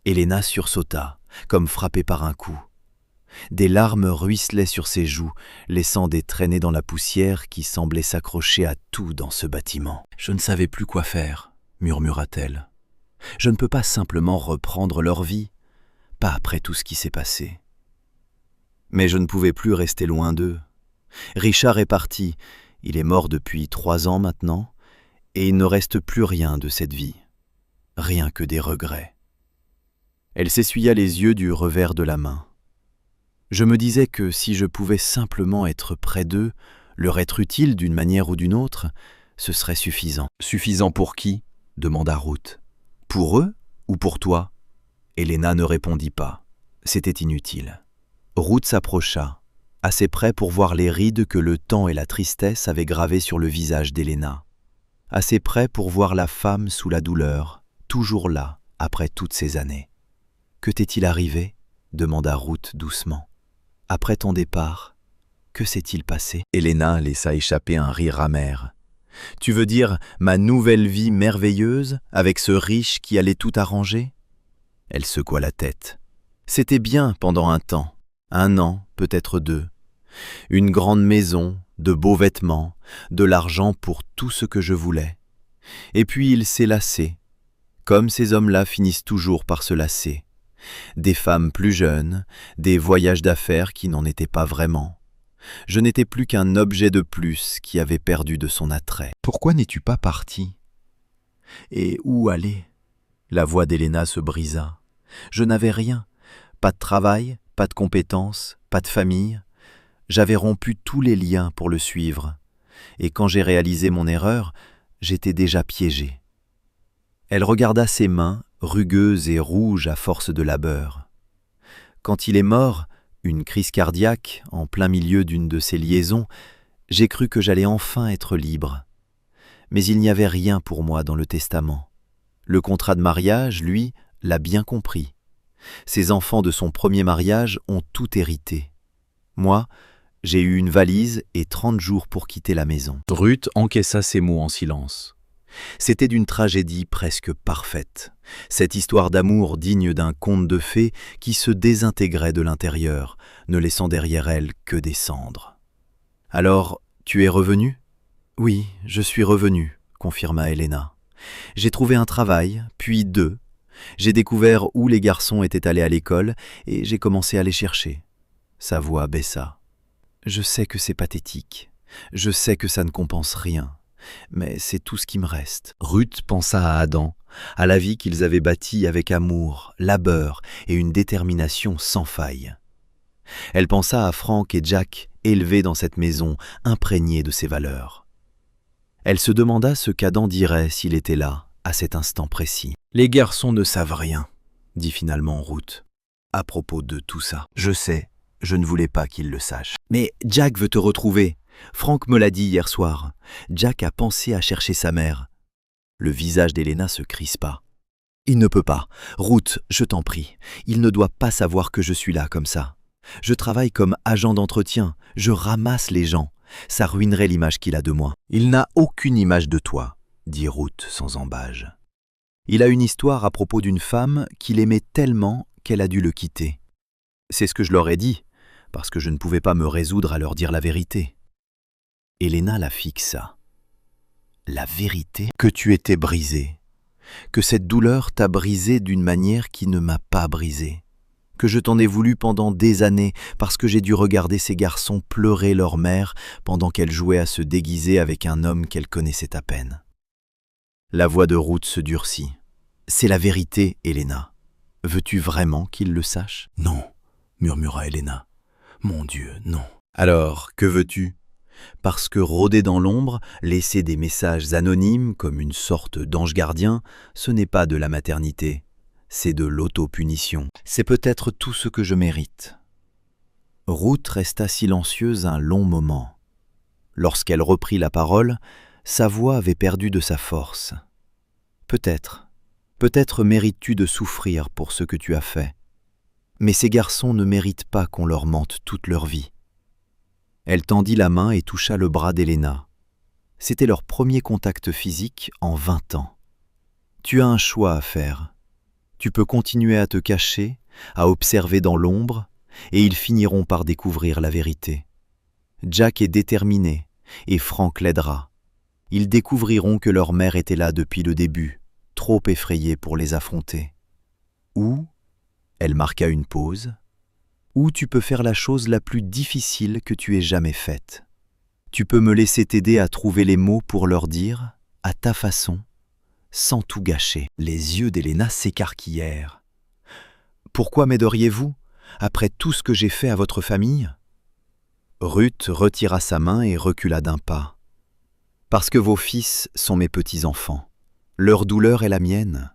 Elena sursauta, comme frappée par un coup. Des larmes ruisselaient sur ses joues, laissant des traînées dans la poussière qui semblait s'accrocher à tout dans ce bâtiment. « Je ne savais plus quoi faire, » murmura-t-elle. « Je ne peux pas simplement reprendre leur vie, pas après tout ce qui s'est passé. » Mais je ne pouvais plus rester loin d'eux. Richard est parti, il est mort depuis 3 ans maintenant, et il ne reste plus rien de cette vie, rien que des regrets. Elle s'essuya les yeux du revers de la main. Je me disais que si je pouvais simplement être près d'eux, leur être utile d'une manière ou d'une autre, ce serait suffisant. « Suffisant pour qui ?» demanda Ruth. « Pour eux ou pour toi ?» Elena ne répondit pas. C'était inutile. Ruth s'approcha, assez près pour voir les rides que le temps et la tristesse avaient gravées sur le visage d'Elena, assez près pour voir la femme sous la douleur, toujours là, après toutes ces années. « Que t'est-il arrivé ?» demanda Ruth doucement. « Après ton départ, que s'est-il passé ?» Elena laissa échapper un rire amer. « Tu veux dire ma nouvelle vie merveilleuse, avec ce riche qui allait tout arranger ?» Elle secoua la tête. « C'était bien pendant un temps, 1 an, peut-être 2. Une grande maison, de beaux vêtements, de l'argent pour tout ce que je voulais. Et puis il s'est lassé, comme ces hommes-là finissent toujours par se lasser. Des femmes plus jeunes, des voyages d'affaires qui n'en étaient pas vraiment. Je n'étais plus qu'un objet de plus qui avait perdu de son attrait. Pourquoi n'es-tu pas parti? Et où aller? La voix d'Héléna se brisa. Je n'avais rien, pas de travail, pas de compétences, pas de famille. J'avais rompu tous les liens pour le suivre. Et quand j'ai réalisé mon erreur, j'étais déjà piégé. Elle regarda ses mains, rugueuses et rouges à force de labeur. Quand il est mort, une crise cardiaque, en plein milieu d'une de ses liaisons, j'ai cru que j'allais enfin être libre. Mais il n'y avait rien pour moi dans le testament. Le contrat de mariage, lui, l'a bien compris. Ses enfants de son premier mariage ont tout hérité. Moi, j'ai eu une valise et 30 jours pour quitter la maison. Ruth encaissa ces mots en silence. C'était d'une tragédie presque parfaite, cette histoire d'amour digne d'un conte de fées qui se désintégrait de l'intérieur, ne laissant derrière elle que des cendres. « Alors, tu es revenu ?»« Oui, je suis revenu, » confirma Héléna. « J'ai trouvé un travail, puis 2. J'ai découvert où les garçons étaient allés à l'école et j'ai commencé à les chercher. » Sa voix baissa. « Je sais que c'est pathétique, je sais que ça ne compense rien. » Mais c'est tout ce qui me reste. Ruth pensa à Adam, à la vie qu'ils avaient bâtie avec amour, labeur et une détermination sans faille. Elle pensa à Frank et Jack, élevés dans cette maison, imprégnés de ses valeurs. Elle se demanda ce qu'Adam dirait s'il était là, à cet instant précis. « Les garçons ne savent rien, » dit finalement Ruth, à propos de tout ça. « Je sais, je ne voulais pas qu'ils le sachent. Mais Jack veut te retrouver. Frank me l'a dit hier soir. Jack a pensé à chercher sa mère. » Le visage d'Héléna se crispa. « Il ne peut pas. Ruth, je t'en prie. Il ne doit pas savoir que je suis là comme ça. Je travaille comme agent d'entretien. Je ramasse les gens. Ça ruinerait l'image qu'il a de moi. »« Il n'a aucune image de toi, » dit Ruth sans ambages. « Il a une histoire à propos d'une femme qu'il aimait tellement qu'elle a dû le quitter. C'est ce que je leur ai dit, parce que je ne pouvais pas me résoudre à leur dire la vérité. » Héléna la fixa. « La vérité, que tu étais brisé, que cette douleur t'a brisé d'une manière qui ne m'a pas brisé, que je t'en ai voulu pendant des années parce que j'ai dû regarder ces garçons pleurer leur mère pendant qu'elle jouait à se déguiser avec un homme qu'elle connaissait à peine. » La voix de Ruth se durcit. « C'est la vérité, Héléna. Veux-tu vraiment qu'il le sache ?»« Non, » murmura Héléna. « Mon Dieu, non. »« Alors, que veux-tu ? Parce que rôder dans l'ombre, laisser des messages anonymes comme une sorte d'ange gardien, ce n'est pas de la maternité, c'est de l'autopunition. C'est peut-être tout ce que je mérite. » Ruth resta silencieuse un long moment. Lorsqu'elle reprit la parole, sa voix avait perdu de sa force. « Peut-être mérites-tu de souffrir pour ce que tu as fait. Mais ces garçons ne méritent pas qu'on leur mente toute leur vie. » Elle tendit la main et toucha le bras d'Héléna. C'était leur premier contact physique en 20 ans. « Tu as un choix à faire. Tu peux continuer à te cacher, à observer dans l'ombre, et ils finiront par découvrir la vérité. Jack est déterminé, et Frank l'aidera. Ils découvriront que leur mère était là depuis le début, trop effrayée pour les affronter. Ou, elle marqua une pause, ou tu peux faire la chose la plus difficile que tu aies jamais faite. Tu peux me laisser t'aider à trouver les mots pour leur dire, à ta façon, sans tout gâcher. » Les yeux d'Héléna s'écarquillèrent. « Pourquoi m'aideriez-vous, après tout ce que j'ai fait à votre famille ?» Ruth retira sa main et recula d'un pas. « Parce que vos fils sont mes petits-enfants. Leur douleur est la mienne.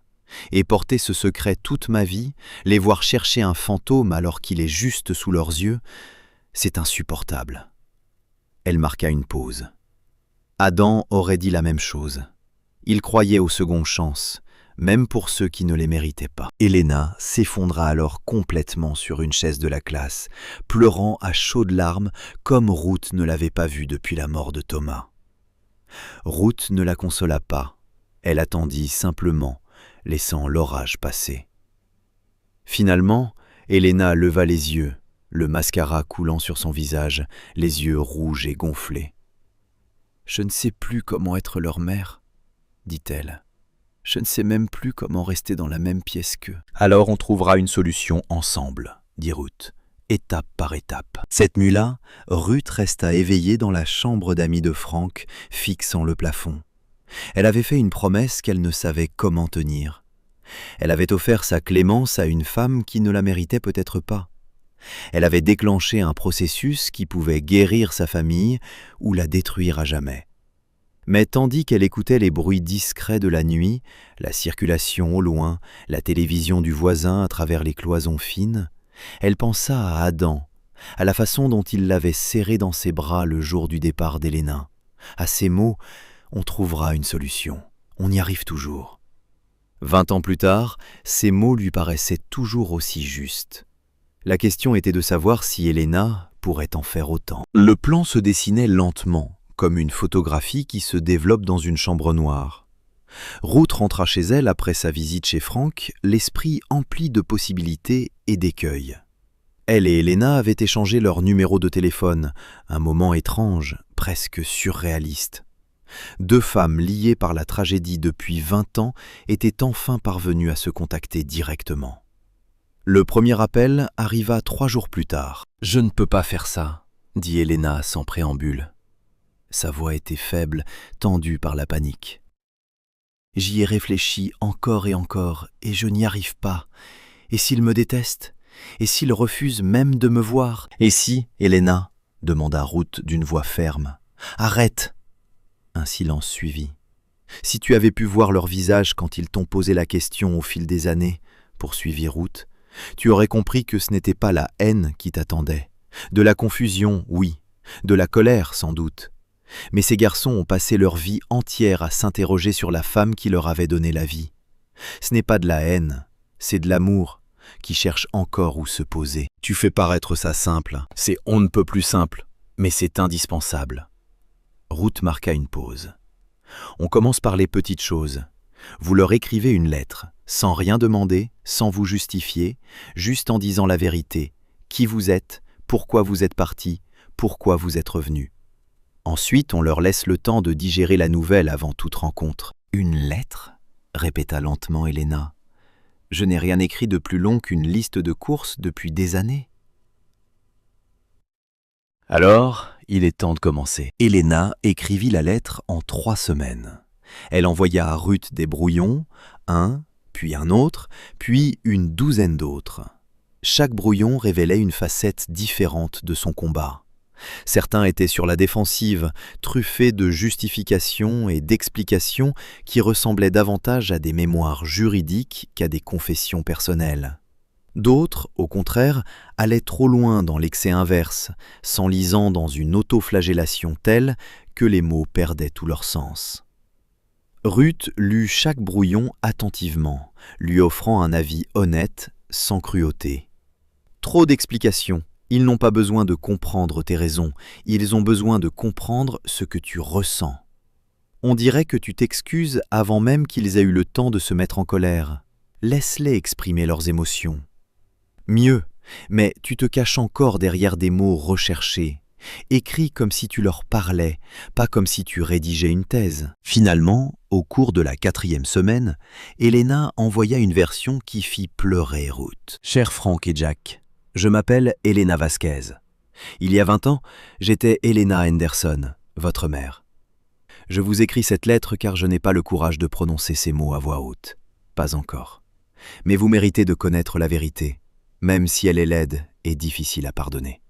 Et porter ce secret toute ma vie, les voir chercher un fantôme alors qu'il est juste sous leurs yeux, c'est insupportable. » Elle marqua une pause. Adam aurait dit la même chose. Il croyait aux secondes chances, même pour ceux qui ne les méritaient pas. Héléna s'effondra alors complètement sur une chaise de la classe, pleurant à chaudes larmes comme Ruth ne l'avait pas vue depuis la mort de Thomas. Ruth ne la consola pas. Elle attendit simplement, laissant l'orage passer. Finalement, Elena leva les yeux, le mascara coulant sur son visage, les yeux rouges et gonflés. « Je ne sais plus comment être leur mère, » dit-elle. « Je ne sais même plus comment rester dans la même pièce qu'eux. »« Alors on trouvera une solution ensemble, » dit Ruth, étape par étape. Cette nuit-là, Ruth resta éveillée dans la chambre d'amis de Franck, fixant le plafond. Elle avait fait une promesse qu'elle ne savait comment tenir. Elle avait offert sa clémence à une femme qui ne la méritait peut-être pas. Elle avait déclenché un processus qui pouvait guérir sa famille ou la détruire à jamais. Mais tandis qu'elle écoutait les bruits discrets de la nuit, la circulation au loin, la télévision du voisin à travers les cloisons fines, elle pensa à Adam, à la façon dont il l'avait serré dans ses bras le jour du départ d'Elena. À ces mots, on trouvera une solution, on y arrive toujours. 20 ans plus tard, ces mots lui paraissaient toujours aussi justes. La question était de savoir si Elena pourrait en faire autant. Le plan se dessinait lentement, comme une photographie qui se développe dans une chambre noire. Ruth rentra chez elle après sa visite chez Franck, l'esprit empli de possibilités et d'écueils. Elle et Elena avaient échangé leurs numéros de téléphone, un moment étrange, presque surréaliste. Deux femmes liées par la tragédie depuis 20 ans étaient enfin parvenues à se contacter directement. Le premier appel arriva 3 jours plus tard. « Je ne peux pas faire ça, » dit Elena sans préambule. Sa voix était faible, tendue par la panique. « J'y ai réfléchi encore et je n'y arrive pas. Et s'il me déteste? Et s'il refuse même de me voir? »« Et si, Elena ?» demanda Ruth d'une voix ferme. « Arrête !» Un silence suivit. « Si tu avais pu voir leur visage quand ils t'ont posé la question au fil des années, » poursuivit Ruth, tu aurais compris que ce n'était pas la haine qui t'attendait. De la confusion, oui, de la colère sans doute. Mais ces garçons ont passé leur vie entière à s'interroger sur la femme qui leur avait donné la vie. Ce n'est pas de la haine, c'est de l'amour qui cherche encore où se poser. Tu fais paraître ça simple, c'est on ne peut plus simple, mais c'est indispensable. Ruth marqua une pause. On commence par les petites choses. Vous leur écrivez une lettre, sans rien demander, sans vous justifier, juste en disant la vérité, qui vous êtes, pourquoi vous êtes parti, pourquoi vous êtes revenu. Ensuite, on leur laisse le temps de digérer la nouvelle avant toute rencontre. « Une lettre ?» répéta lentement Elena. « Je n'ai rien écrit de plus long qu'une liste de courses depuis des années. » Alors, il est temps de commencer. Elena écrivit la lettre en 3 semaines. Elle envoya à Ruth des brouillons, un, puis un autre, puis une douzaine d'autres. Chaque brouillon révélait une facette différente de son combat. Certains étaient sur la défensive, truffés de justifications et d'explications qui ressemblaient davantage à des mémoires juridiques qu'à des confessions personnelles. D'autres, au contraire, allaient trop loin dans l'excès inverse, s'enlisant dans une autoflagellation telle que les mots perdaient tout leur sens. Ruth lut chaque brouillon attentivement, lui offrant un avis honnête, sans cruauté. « Trop d'explications. Ils n'ont pas besoin de comprendre tes raisons, ils ont besoin de comprendre ce que tu ressens. On dirait que tu t'excuses avant même qu'ils aient eu le temps de se mettre en colère. Laisse-les exprimer leurs émotions. Mieux, mais tu te caches encore derrière des mots recherchés. Écris comme si tu leur parlais, pas comme si tu rédigeais une thèse. » Finalement, au cours de la 4e semaine, Elena envoya une version qui fit pleurer Ruth. « Cher Franck et Jack, je m'appelle Elena Vasquez. Il y a 20 ans, j'étais Elena Henderson, votre mère. Je vous écris cette lettre car je n'ai pas le courage de prononcer ces mots à voix haute. Pas encore. Mais vous méritez de connaître la vérité, même si elle est laide et difficile à pardonner.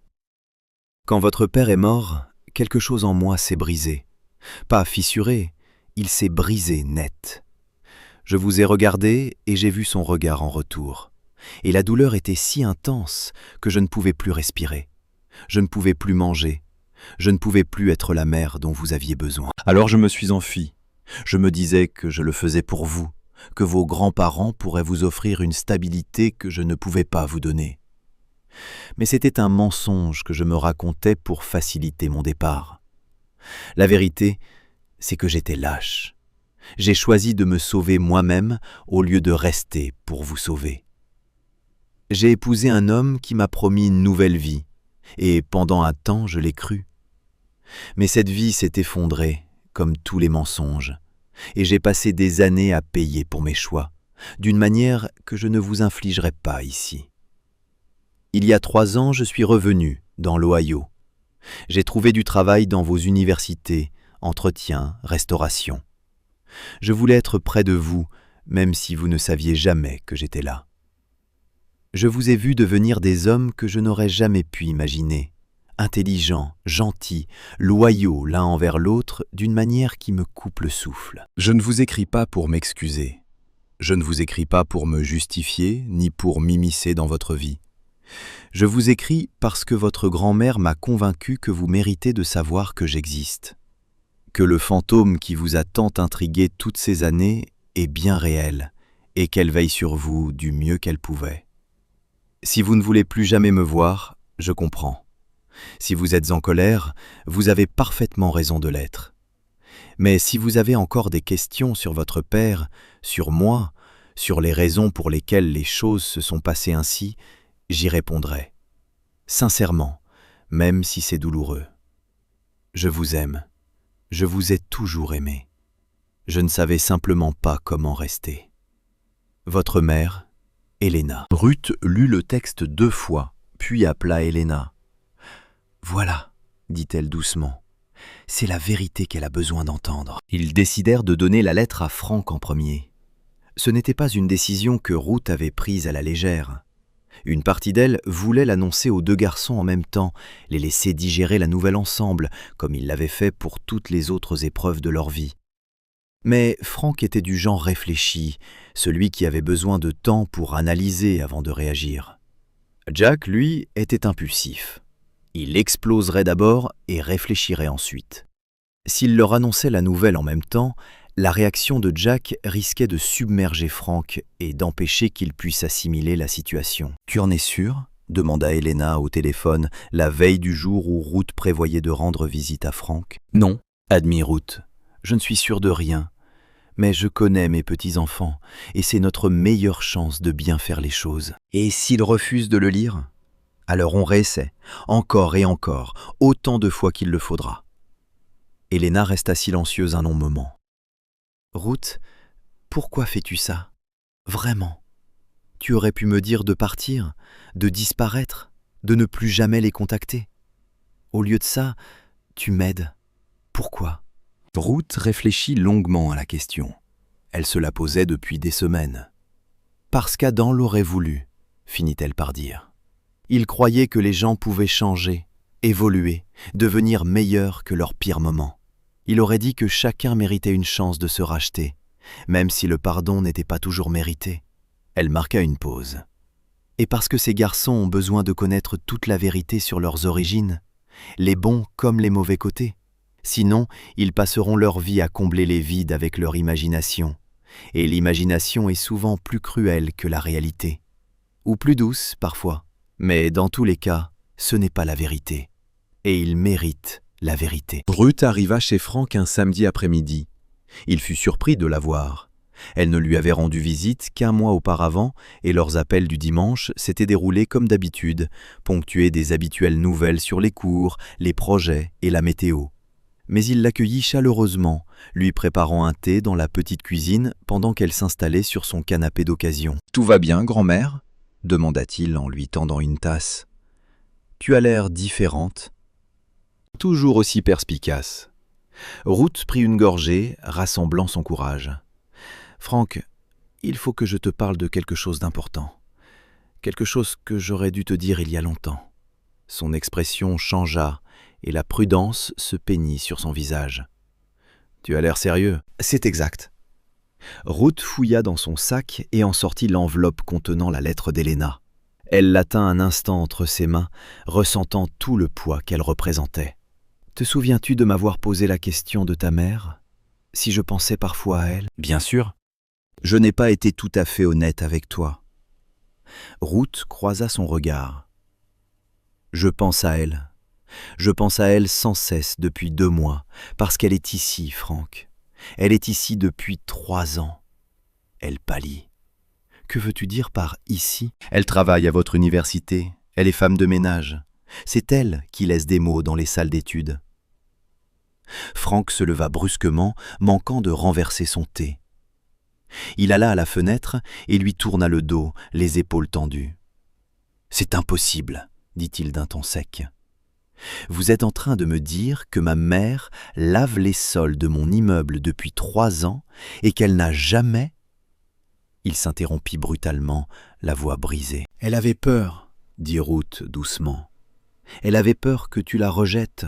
Quand votre père est mort, quelque chose en moi s'est brisé. Pas fissuré, il s'est brisé net. Je vous ai regardé et j'ai vu son regard en retour. Et la douleur était si intense que je ne pouvais plus respirer. Je ne pouvais plus manger. Je ne pouvais plus être la mère dont vous aviez besoin. Alors je me suis enfui. Je me disais que je le faisais pour vous, que vos grands-parents pourraient vous offrir une stabilité que je ne pouvais pas vous donner. Mais c'était un mensonge que je me racontais pour faciliter mon départ. La vérité, c'est que j'étais lâche. J'ai choisi de me sauver moi-même au lieu de rester pour vous sauver. J'ai épousé un homme qui m'a promis une nouvelle vie, et pendant un temps je l'ai cru. Mais cette vie s'est effondrée, comme tous les mensonges, et j'ai passé des années à payer pour mes choix, d'une manière que je ne vous infligerai pas ici. Il y a 3 ans, je suis revenu dans l'Ohio. J'ai trouvé du travail dans vos universités, entretien, restauration. Je voulais être près de vous, même si vous ne saviez jamais que j'étais là. Je vous ai vu devenir des hommes que je n'aurais jamais pu imaginer, intelligents, gentils, loyaux l'un envers l'autre d'une manière qui me coupe le souffle. Je ne vous écris pas pour m'excuser. Je ne vous écris pas pour me justifier, ni pour m'immiscer dans votre vie. Je vous écris parce que votre grand-mère m'a convaincu que vous méritez de savoir que j'existe, que le fantôme qui vous a tant intrigué toutes ces années est bien réel et qu'elle veille sur vous du mieux qu'elle pouvait. Si vous ne voulez plus jamais me voir, je comprends. Si vous êtes en colère, vous avez parfaitement raison de l'être. Mais si vous avez encore des questions sur votre père, sur moi, sur les raisons pour lesquelles les choses se sont passées ainsi, j'y répondrai. Sincèrement, même si c'est douloureux. Je vous aime. Je vous ai toujours aimé. Je ne savais simplement pas comment rester. Votre mère, Helena. Ruth lut le texte 2 fois, puis appela Helena. « Voilà, dit-elle doucement. C'est la vérité qu'elle a besoin d'entendre. » Ils décidèrent de donner la lettre à Frank en premier. Ce n'était pas une décision que Ruth avait prise à la légère. Une partie d'elle voulait l'annoncer aux 2 garçons en même temps, les laisser digérer la nouvelle ensemble, comme ils l'avaient fait pour toutes les autres épreuves de leur vie. Mais Frank était du genre réfléchi, celui qui avait besoin de temps pour analyser avant de réagir. Jack, lui, était impulsif. Il exploserait d'abord et réfléchirait ensuite. S'il leur annonçait la nouvelle en même temps, la réaction de Jack risquait de submerger Frank et d'empêcher qu'il puisse assimiler la situation. « Tu en es sûr ?» demanda Helena au téléphone la veille du jour où Ruth prévoyait de rendre visite à Frank. « Non, admit Ruth. Je ne suis sûre de rien. Mais je connais mes petits-enfants et c'est notre meilleure chance de bien faire les choses. Et s'ils refusent de le lire ? Alors on réessaie, encore et encore, autant de fois qu'il le faudra. » Helena resta silencieuse un long moment. « Ruth, pourquoi fais-tu ça? Vraiment? Tu aurais pu me dire de partir, de disparaître, de ne plus jamais les contacter. Au lieu de ça, tu m'aides. Pourquoi ?» Ruth réfléchit longuement à la question. Elle se la posait depuis des semaines. « Parce qu'Adam l'aurait voulu, » finit-elle par dire. Il croyait que les gens pouvaient changer, évoluer, devenir meilleurs que leurs pires moments. Il aurait dit que chacun méritait une chance de se racheter, même si le pardon n'était pas toujours mérité. Elle marqua une pause. Et parce que ces garçons ont besoin de connaître toute la vérité sur leurs origines, les bons comme les mauvais côtés. Sinon, ils passeront leur vie à combler les vides avec leur imagination. Et l'imagination est souvent plus cruelle que la réalité. Ou plus douce, parfois. Mais dans tous les cas, ce n'est pas la vérité. Et ils méritent la vérité. Ruth arriva chez Frank un samedi après-midi. Il fut surpris de la voir. Elle ne lui avait rendu visite qu'1 mois auparavant et leurs appels du dimanche s'étaient déroulés comme d'habitude, ponctués des habituelles nouvelles sur les cours, les projets et la météo. Mais il l'accueillit chaleureusement, lui préparant un thé dans la petite cuisine pendant qu'elle s'installait sur son canapé d'occasion. « Tout va bien, grand-mère » demanda-t-il en lui tendant une tasse. « Tu as l'air différente. » Toujours aussi perspicace. Ruth prit une gorgée, rassemblant son courage. « Frank, il faut que je te parle de quelque chose d'important. Quelque chose que j'aurais dû te dire il y a longtemps. » Son expression changea et la prudence se peignit sur son visage. « Tu as l'air sérieux. »« C'est exact. » Ruth fouilla dans son sac et en sortit l'enveloppe contenant la lettre d'Helena. Elle la tint un instant entre ses mains, ressentant tout le poids qu'elle représentait. « Te souviens-tu de m'avoir posé la question de ta mère, si je pensais parfois à elle ? » « Bien sûr. Je n'ai pas été tout à fait honnête avec toi. » Ruth croisa son regard. « Je pense à elle. Je pense à elle sans cesse depuis 2 mois, parce qu'elle est ici, Frank. Elle est ici depuis 3 ans. » Elle pâlit. Que veux-tu dire par ici? Elle travaille à votre université, elle est femme de ménage. C'est elle qui laisse des mots dans les salles d'études. Franck se leva brusquement, manquant de renverser son thé. Il alla à la fenêtre et lui tourna le dos, les épaules tendues. « C'est impossible, dit-il d'un ton sec. Vous êtes en train de me dire que ma mère lave les sols de mon immeuble depuis 3 ans et qu'elle n'a jamais... » Il s'interrompit brutalement, la voix brisée. « Elle avait peur, dit Ruth doucement. Elle avait peur que tu la rejettes.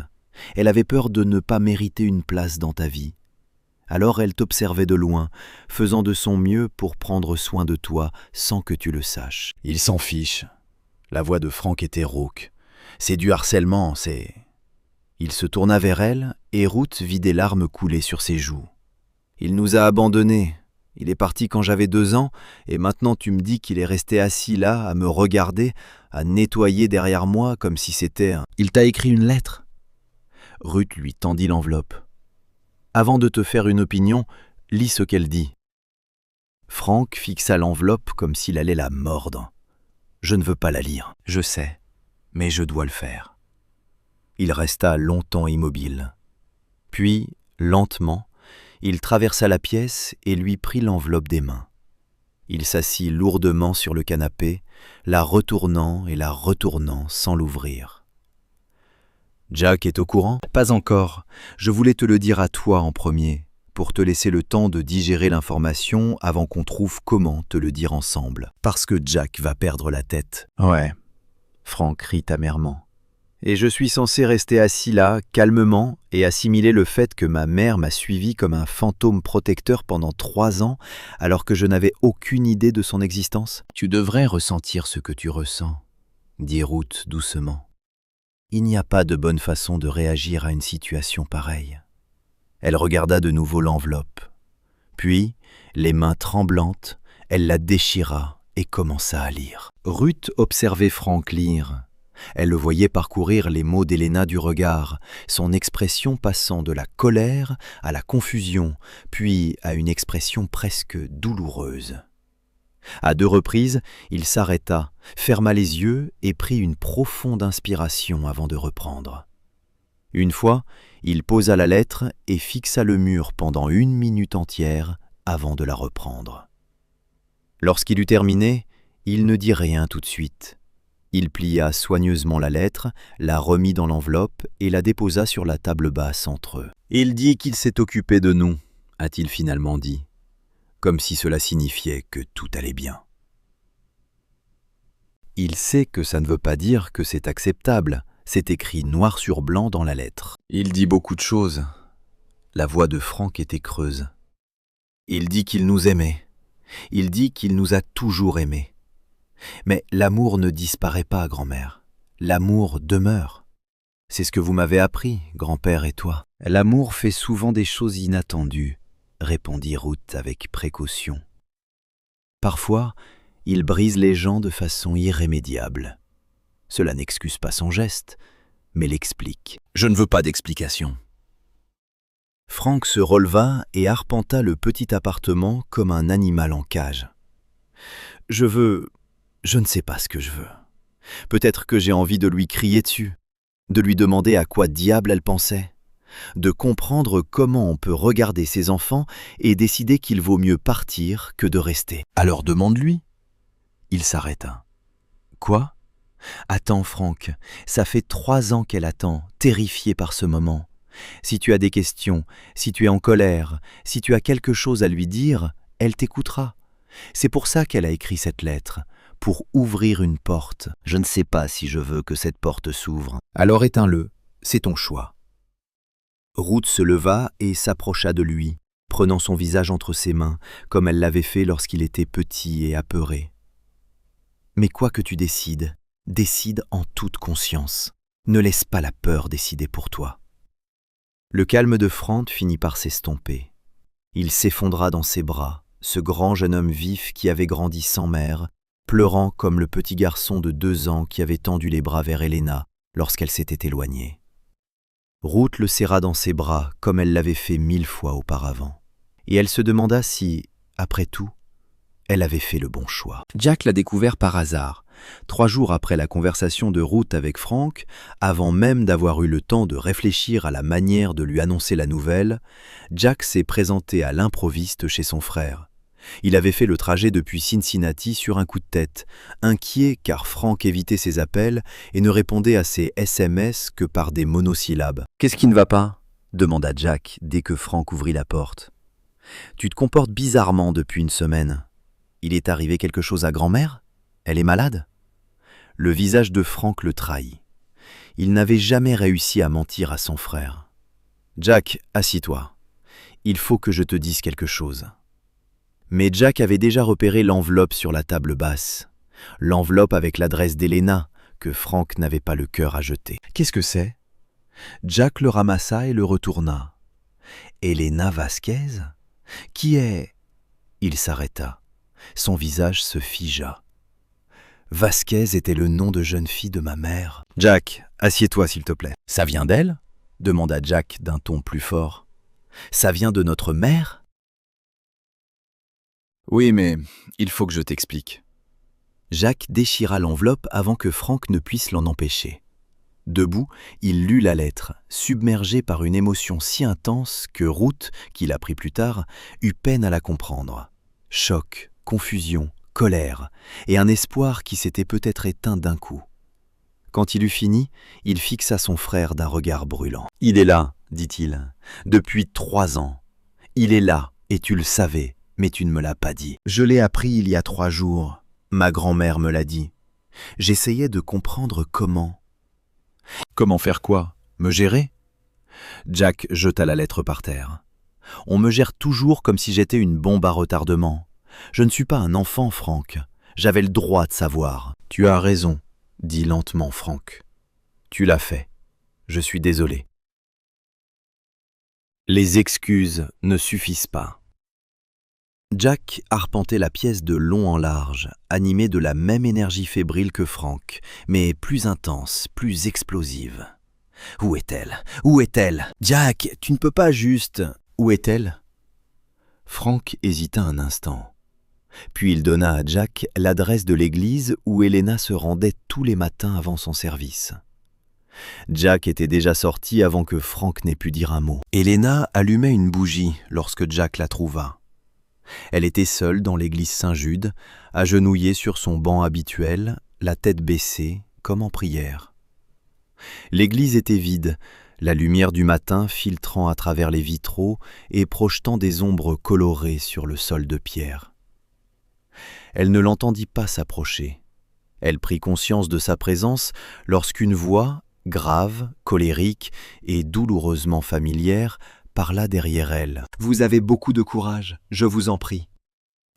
Elle avait peur de ne pas mériter une place dans ta vie. Alors elle t'observait de loin, faisant de son mieux pour prendre soin de toi sans que tu le saches. » Il s'en fiche. La voix de Franck était rauque. « C'est du harcèlement, c'est... » Il se tourna vers elle et Ruth vit des larmes couler sur ses joues. « Il nous a abandonnés. Il est parti quand j'avais 2 ans et maintenant tu me dis qu'il est resté assis là à me regarder, à nettoyer derrière moi comme si c'était un... Il t'a écrit une lettre ?» Ruth lui tendit l'enveloppe. « Avant de te faire une opinion, lis ce qu'elle dit. » Franck fixa l'enveloppe comme s'il allait la mordre. « Je ne veux pas la lire, je sais, mais je dois le faire. » Il resta longtemps immobile. Puis, lentement, il traversa la pièce et lui prit l'enveloppe des mains. Il s'assit lourdement sur le canapé, la retournant et la retournant sans l'ouvrir. « Jack est au courant ? » ?»« Pas encore. Je voulais te le dire à toi en premier, pour te laisser le temps de digérer l'information avant qu'on trouve comment te le dire ensemble. Parce que Jack va perdre la tête. »« Ouais. » Franck rit amèrement. « Et je suis censé rester assis là, calmement, et assimiler le fait que ma mère m'a suivi comme un fantôme protecteur pendant 3 ans, alors que je n'avais aucune idée de son existence ? Tu devrais ressentir ce que tu ressens, dit Ruth doucement. Il n'y a pas de bonne façon de réagir à une situation pareille. Elle regarda de nouveau l'enveloppe. Puis, les mains tremblantes, elle la déchira et commença à lire. Ruth observait Franck lire. Elle le voyait parcourir les mots d'Helena du regard, son expression passant de la colère à la confusion, puis à une expression presque douloureuse. À 2 reprises, il s'arrêta, ferma les yeux et prit une profonde inspiration avant de reprendre. Une fois, il posa la lettre et fixa le mur pendant 1 minute entière avant de la reprendre. Lorsqu'il eut terminé, il ne dit rien tout de suite. Il plia soigneusement la lettre, la remit dans l'enveloppe et la déposa sur la table basse entre eux. « Il dit qu'il s'est occupé de nous, » a-t-il finalement dit, comme si cela signifiait que tout allait bien. Il sait que ça ne veut pas dire que c'est acceptable, c'est écrit noir sur blanc dans la lettre. Il dit beaucoup de choses. La voix de Franck était creuse. Il dit qu'il nous aimait. Il dit qu'il nous a toujours aimés. Mais l'amour ne disparaît pas, grand-mère. L'amour demeure. C'est ce que vous m'avez appris, grand-père et toi. L'amour fait souvent des choses inattendues, répondit Ruth avec précaution. Parfois, il brise les gens de façon irrémédiable. Cela n'excuse pas son geste, mais l'explique. Je ne veux pas d'explication. Franck se releva et arpenta le petit appartement comme un animal en cage. Je ne sais pas ce que je veux. Peut-être que j'ai envie de lui crier dessus, de lui demander à quoi diable elle pensait, de comprendre comment on peut regarder ses enfants et décider qu'il vaut mieux partir que de rester. Alors demande-lui. Il s'arrêta. Quoi ? Attends, Franck, ça fait 3 ans qu'elle attend, terrifiée par ce moment. Si tu as des questions, si tu es en colère, si tu as quelque chose à lui dire, elle t'écoutera. C'est pour ça qu'elle a écrit cette lettre, pour ouvrir une porte. Je ne sais pas si je veux que cette porte s'ouvre. Alors éteins-le, c'est ton choix. Ruth se leva et s'approcha de lui, prenant son visage entre ses mains, comme elle l'avait fait lorsqu'il était petit et apeuré. Mais quoi que tu décides, décide en toute conscience. Ne laisse pas la peur décider pour toi. Le calme de Franck finit par s'estomper. Il s'effondra dans ses bras, ce grand jeune homme vif qui avait grandi sans mère, pleurant comme le petit garçon de 2 ans qui avait tendu les bras vers Helena lorsqu'elle s'était éloignée. Ruth le serra dans ses bras comme elle l'avait fait 1000 fois auparavant. Et elle se demanda si, après tout, Elle avait fait le bon choix. Jack l'a découvert par hasard. 3 jours après la conversation de Ruth avec Frank, avant même d'avoir eu le temps de réfléchir à la manière de lui annoncer la nouvelle, Jack s'est présenté à l'improviste chez son frère. Il avait fait le trajet depuis Cincinnati sur un coup de tête, inquiet car Frank évitait ses appels et ne répondait à ses SMS que par des monosyllabes. « Qu'est-ce qui ne va pas ?» demanda Jack dès que Frank ouvrit la porte. « Tu te comportes bizarrement depuis une semaine. Il est arrivé quelque chose à grand-mère ? Elle est malade ?» Le visage de Frank le trahit. Il n'avait jamais réussi à mentir à son frère. « Jack, assis-toi. Il faut que je te dise quelque chose. » Mais Jack avait déjà repéré l'enveloppe sur la table basse. L'enveloppe avec l'adresse d'Elena, que Frank n'avait pas le cœur à jeter. « Qu'est-ce que c'est ?» Jack le ramassa et le retourna. « Elena Vasquez ? Qui est ?» Il s'arrêta. Son visage se figea. Vasquez était le nom de jeune fille de ma mère. « Jack, assieds-toi s'il te plaît. »« Ça vient d'elle » demanda Jack d'un ton plus fort. « Ça vient de notre mère ?»« Oui, mais il faut que je t'explique. » Jack déchira l'enveloppe avant que Frank ne puisse l'en empêcher. Debout, il lut la lettre, submergé par une émotion si intense que Ruth, qui l'apprit plus tard, eut peine à la comprendre. Choc, confusion, colère, et un espoir qui s'était peut-être éteint d'un coup. Quand il eut fini, il fixa son frère d'un regard brûlant. « Il est là, dit-il, depuis 3 ans. Il est là, et tu le savais, mais tu ne me l'as pas dit. Je l'ai appris il y a 3 jours. Ma grand-mère me l'a dit. J'essayais de comprendre comment. » « Comment faire quoi? Me gérer ?» Jack jeta la lettre par terre. « On me gère toujours comme si j'étais une bombe à retardement. Je ne suis pas un enfant, Frank. J'avais le droit de savoir. »« Tu as raison, » dit lentement Frank. « Tu l'as fait. Je suis désolé. » Les excuses ne suffisent pas. Jack arpentait la pièce de long en large, animé de la même énergie fébrile que Frank, mais plus intense, plus explosive. « Où est-elle? Où est-elle? Jack, tu ne peux pas juste... Où est-elle » Frank hésita un instant. Puis il donna à Jack l'adresse de l'église où Elena se rendait tous les matins avant son service. Jack était déjà sorti avant que Frank n'ait pu dire un mot. Elena allumait une bougie lorsque Jack la trouva. Elle était seule dans l'église Saint-Jude, agenouillée sur son banc habituel, la tête baissée, comme en prière. L'église était vide, la lumière du matin filtrant à travers les vitraux et projetant des ombres colorées sur le sol de pierre. Elle ne l'entendit pas s'approcher. Elle prit conscience de sa présence lorsqu'une voix, grave, colérique et douloureusement familière, parla derrière elle. « Vous avez beaucoup de courage, je vous en prie. »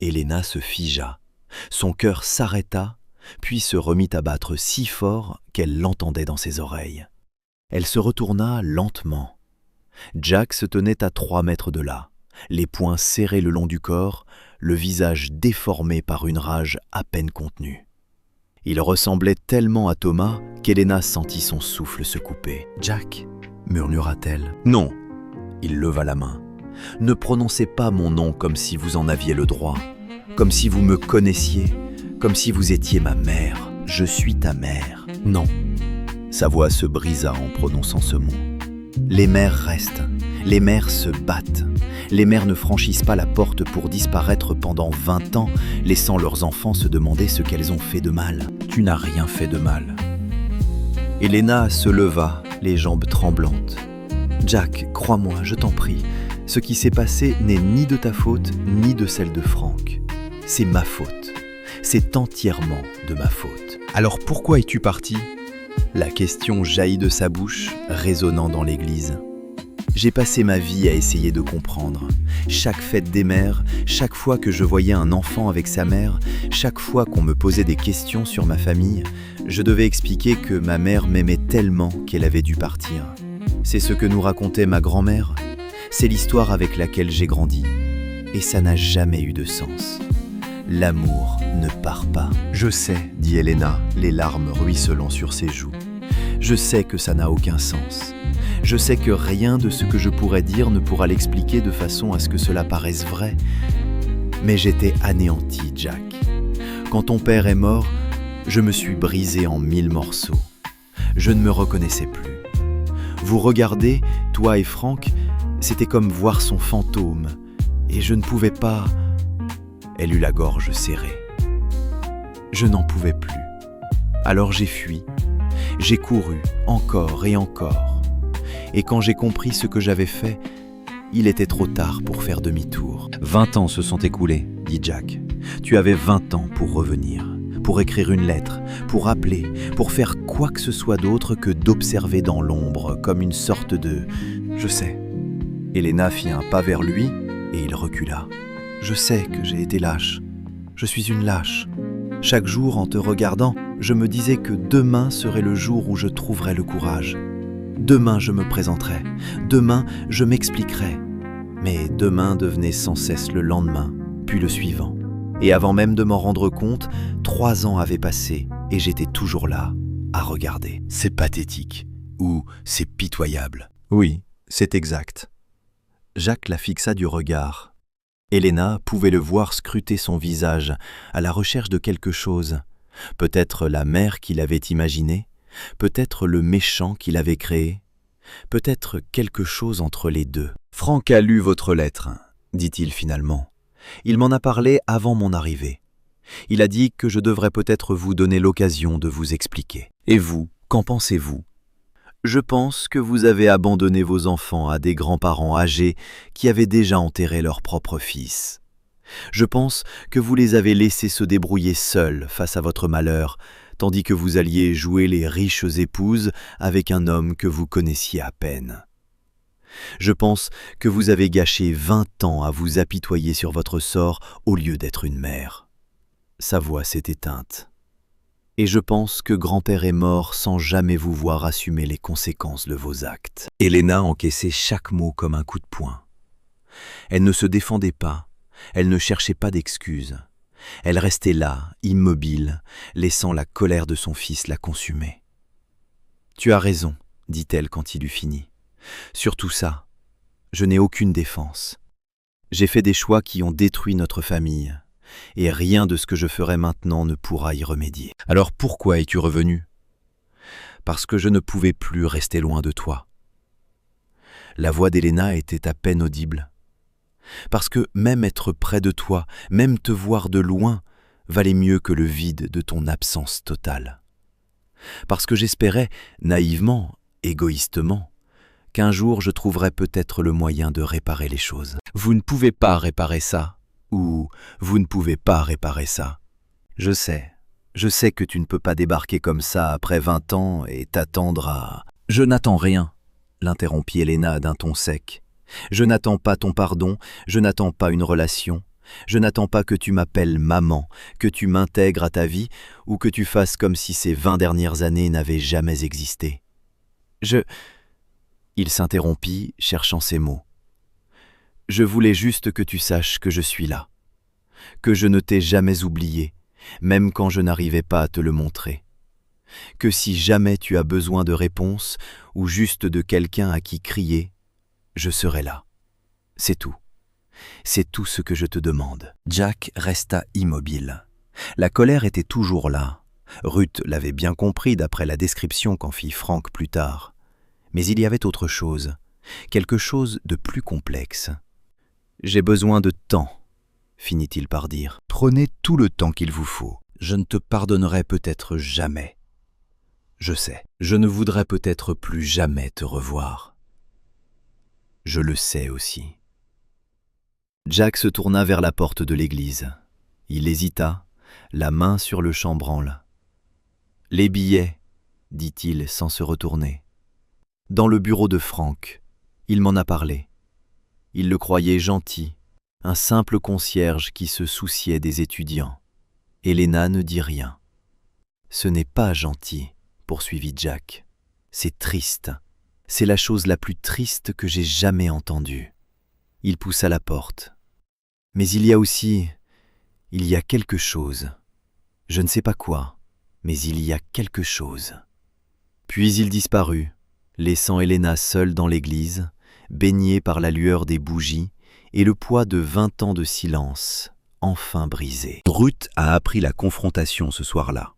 Elena se figea. Son cœur s'arrêta, puis se remit à battre si fort qu'elle l'entendait dans ses oreilles. Elle se retourna lentement. Jack se tenait à 3 mètres de là, les poings serrés le long du corps, le visage déformé par une rage à peine contenue. Il ressemblait tellement à Thomas qu'Elena sentit son souffle se couper. « Jack » murmura-t-elle. « Non !» Il leva la main. « Ne prononcez pas mon nom comme si vous en aviez le droit, comme si vous me connaissiez, comme si vous étiez ma mère. Je suis ta mère. Non. » Sa voix se brisa en prononçant ce mot. Les mères restent, les mères se battent. Les mères ne franchissent pas la porte pour disparaître pendant 20 ans, laissant leurs enfants se demander ce qu'elles ont fait de mal. Tu n'as rien fait de mal. Elena se leva, les jambes tremblantes. Jack, crois-moi, je t'en prie, ce qui s'est passé n'est ni de ta faute, ni de celle de Frank. C'est ma faute. C'est entièrement de ma faute. Alors pourquoi es-tu parti ? La question jaillit de sa bouche, résonnant dans l'église. J'ai passé ma vie à essayer de comprendre. Chaque fête des mères, chaque fois que je voyais un enfant avec sa mère, chaque fois qu'on me posait des questions sur ma famille, je devais expliquer que ma mère m'aimait tellement qu'elle avait dû partir. C'est ce que nous racontait ma grand-mère. C'est l'histoire avec laquelle j'ai grandi. Et ça n'a jamais eu de sens. L'amour ne part pas. Je sais, dit Elena, les larmes ruisselant sur ses joues. Je sais que ça n'a aucun sens. Je sais que rien de ce que je pourrais dire ne pourra l'expliquer de façon à ce que cela paraisse vrai. Mais j'étais anéanti, Jack. Quand ton père est mort, je me suis brisé en 1000 morceaux. Je ne me reconnaissais plus. Vous regarder, toi et Franck, c'était comme voir son fantôme, et je ne pouvais pas... Elle eut la gorge serrée. Je n'en pouvais plus. Alors j'ai fui. J'ai couru encore et encore. Et quand j'ai compris ce que j'avais fait, il était trop tard pour faire demi-tour. 20 ans se sont écoulés, dit Jack. Tu avais 20 ans pour revenir, pour écrire une lettre, pour appeler, pour faire quoi que ce soit d'autre que d'observer dans l'ombre, comme une sorte de... Je sais. Elena fit un pas vers lui et il recula. Je sais que j'ai été lâche. Je suis une lâche. Chaque jour, en te regardant, je me disais que demain serait le jour où je trouverais le courage. Demain, je me présenterai. Demain, je m'expliquerai. Mais demain devenait sans cesse le lendemain, puis le suivant. Et avant même de m'en rendre compte, 3 ans avaient passé et j'étais toujours là, à regarder. C'est pathétique. Ou c'est pitoyable. Oui, c'est exact. Jacques la fixa du regard. Elena pouvait le voir scruter son visage, à la recherche de quelque chose. Peut-être la mère qu'il avait imaginée, peut-être le méchant qu'il avait créé, peut-être quelque chose entre les deux. « Franck a lu votre lettre, dit-il finalement. Il m'en a parlé avant mon arrivée. Il a dit que je devrais peut-être vous donner l'occasion de vous expliquer. Et vous, qu'en pensez-vous ? Je pense que vous avez abandonné vos enfants à des grands-parents âgés qui avaient déjà enterré leur propre fils. Je pense que vous les avez laissés se débrouiller seuls face à votre malheur, tandis que vous alliez jouer les riches épouses avec un homme que vous connaissiez à peine. Je pense que vous avez gâché 20 ans à vous apitoyer sur votre sort au lieu d'être une mère. » Sa voix s'est éteinte. « Et je pense que grand-père est mort sans jamais vous voir assumer les conséquences de vos actes. » Elena encaissait chaque mot comme un coup de poing. Elle ne se défendait pas, elle ne cherchait pas d'excuses. Elle restait là, immobile, laissant la colère de son fils la consumer. « Tu as raison, dit-elle quand il eut fini. Surtout ça, je n'ai aucune défense. J'ai fait des choix qui ont détruit notre famille, et rien de ce que je ferai maintenant ne pourra y remédier. Alors pourquoi es-tu revenu ? Parce que je ne pouvais plus rester loin de toi. » La voix d'Elena était à peine audible. Parce que même être près de toi, même te voir de loin, valait mieux que le vide de ton absence totale. Parce que j'espérais, naïvement, égoïstement, qu'un jour je trouverais peut-être le moyen de réparer les choses. Vous ne pouvez pas réparer ça, ou vous ne pouvez pas réparer ça. Je sais que tu ne peux pas débarquer comme ça après 20 ans et t'attendre à... Je n'attends rien, l'interrompit Elena d'un ton sec. Je n'attends pas ton pardon, je n'attends pas une relation, je n'attends pas que tu m'appelles maman, que tu m'intègres à ta vie ou que tu fasses comme si ces 20 dernières années n'avaient jamais existé. Il s'interrompit, cherchant ses mots. Je voulais juste que tu saches que je suis là, que je ne t'ai jamais oublié, même quand je n'arrivais pas à te le montrer, que si jamais tu as besoin de réponse ou juste de quelqu'un à qui crier, je serai là. C'est tout. C'est tout ce que je te demande. » Jack resta immobile. La colère était toujours là. Ruth l'avait bien compris d'après la description qu'en fit Franck plus tard. Mais il y avait autre chose, quelque chose de plus complexe. « J'ai besoin de temps, » finit-il par dire. « Prenez tout le temps qu'il vous faut. Je ne te pardonnerai peut-être jamais. Je sais, je ne voudrais peut-être plus jamais te revoir. Je le sais aussi. » Jack se tourna vers la porte de l'église. Il hésita, la main sur le chambranle. « Les billets, » dit-il sans se retourner. « Dans le bureau de Franck. Il m'en a parlé. Il le croyait gentil, un simple concierge qui se souciait des étudiants. » Elena ne dit rien. « Ce n'est pas gentil, » poursuivit Jack. « C'est triste. C'est la chose la plus triste que j'ai jamais entendue. » Il poussa la porte. « Mais il y a quelque chose. Je ne sais pas quoi, mais il y a quelque chose. » Puis il disparut, laissant Elena seule dans l'église, baignée par la lueur des bougies et le poids de 20 ans de silence enfin brisé. Ruth a appris la confrontation ce soir-là.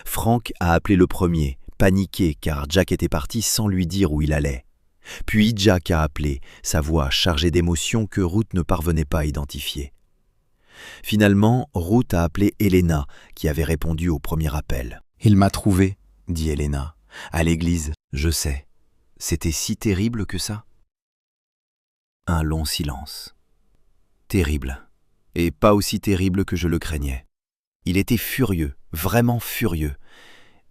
Frank a appelé le premier, paniqué car Jack était parti sans lui dire où il allait. Puis Jack a appelé, sa voix chargée d'émotions que Ruth ne parvenait pas à identifier. Finalement, Ruth a appelé Elena, qui avait répondu au premier appel. « Il m'a trouvé », dit Elena. « À l'église, je sais. C'était si terrible que ça ?» Un long silence. Terrible. Et pas aussi terrible que je le craignais. Il était furieux, vraiment furieux.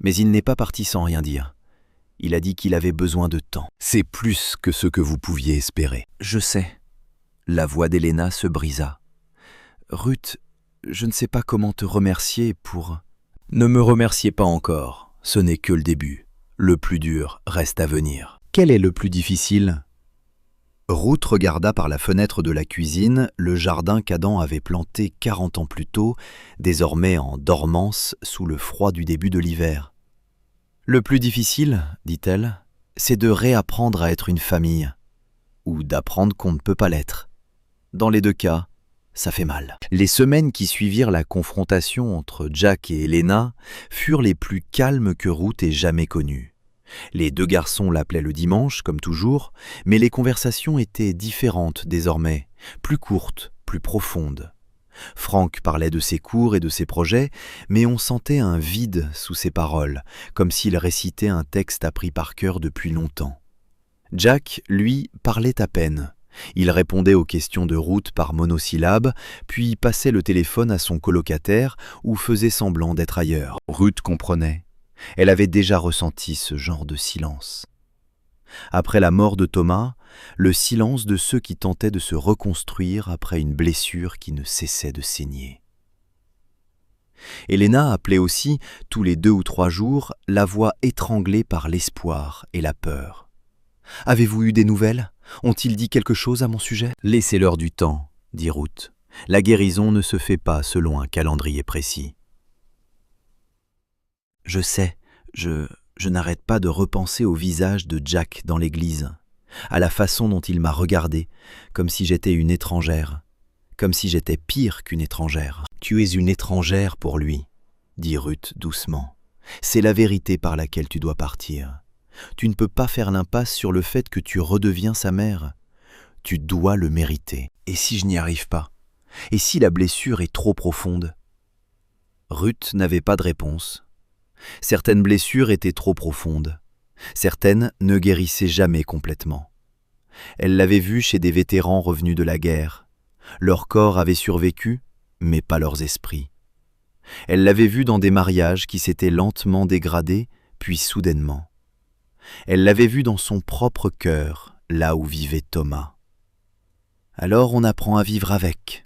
Mais il n'est pas parti sans rien dire. Il a dit qu'il avait besoin de temps. « C'est plus que ce que vous pouviez espérer. » Je sais. La voix d'Elena se brisa. Ruth, je ne sais pas comment te remercier pour... Ne me remerciez pas encore. Ce n'est que le début. Le plus dur reste à venir. Quel est le plus difficile ? Ruth regarda par la fenêtre de la cuisine le jardin qu'Adam avait planté 40 ans plus tôt, désormais en dormance sous le froid du début de l'hiver. Le plus difficile, dit-elle, c'est de réapprendre à être une famille, ou d'apprendre qu'on ne peut pas l'être. Dans les deux cas, ça fait mal. Les semaines qui suivirent la confrontation entre Jack et Elena furent les plus calmes que Ruth ait jamais connues. Les deux garçons l'appelaient le dimanche, comme toujours, mais les conversations étaient différentes désormais, plus courtes, plus profondes. Frank parlait de ses cours et de ses projets, mais on sentait un vide sous ses paroles, comme s'il récitait un texte appris par cœur depuis longtemps. Jack, lui, parlait à peine. Il répondait aux questions de Ruth par monosyllabes, puis passait le téléphone à son colocataire ou faisait semblant d'être ailleurs. Ruth comprenait. Elle avait déjà ressenti ce genre de silence. Après la mort de Thomas, le silence de ceux qui tentaient de se reconstruire après une blessure qui ne cessait de saigner. Elena appelait aussi, tous les 2 ou 3 jours, la voix étranglée par l'espoir et la peur. « Avez-vous eu des nouvelles ? Ont-ils dit quelque chose à mon sujet ?»« Laissez-leur du temps, » dit Ruth. « La guérison ne se fait pas selon un calendrier précis. » Je sais, je n'arrête pas de repenser au visage de Jack dans l'église, à la façon dont il m'a regardé, comme si j'étais une étrangère, comme si j'étais pire qu'une étrangère. « Tu es une étrangère pour lui, » dit Ruth doucement. « C'est la vérité par laquelle tu dois partir. Tu ne peux pas faire l'impasse sur le fait que tu redeviens sa mère. Tu dois le mériter. Et si je n'y arrive pas ? Et si la blessure est trop profonde ?» Ruth n'avait pas de réponse. Certaines blessures étaient trop profondes. Certaines ne guérissaient jamais complètement. Elle l'avait vu chez des vétérans revenus de la guerre. Leur corps avait survécu, mais pas leurs esprits. Elle l'avait vu dans des mariages qui s'étaient lentement dégradés, puis soudainement. Elle l'avait vu dans son propre cœur, là où vivait Thomas. « Alors on apprend à vivre avec, »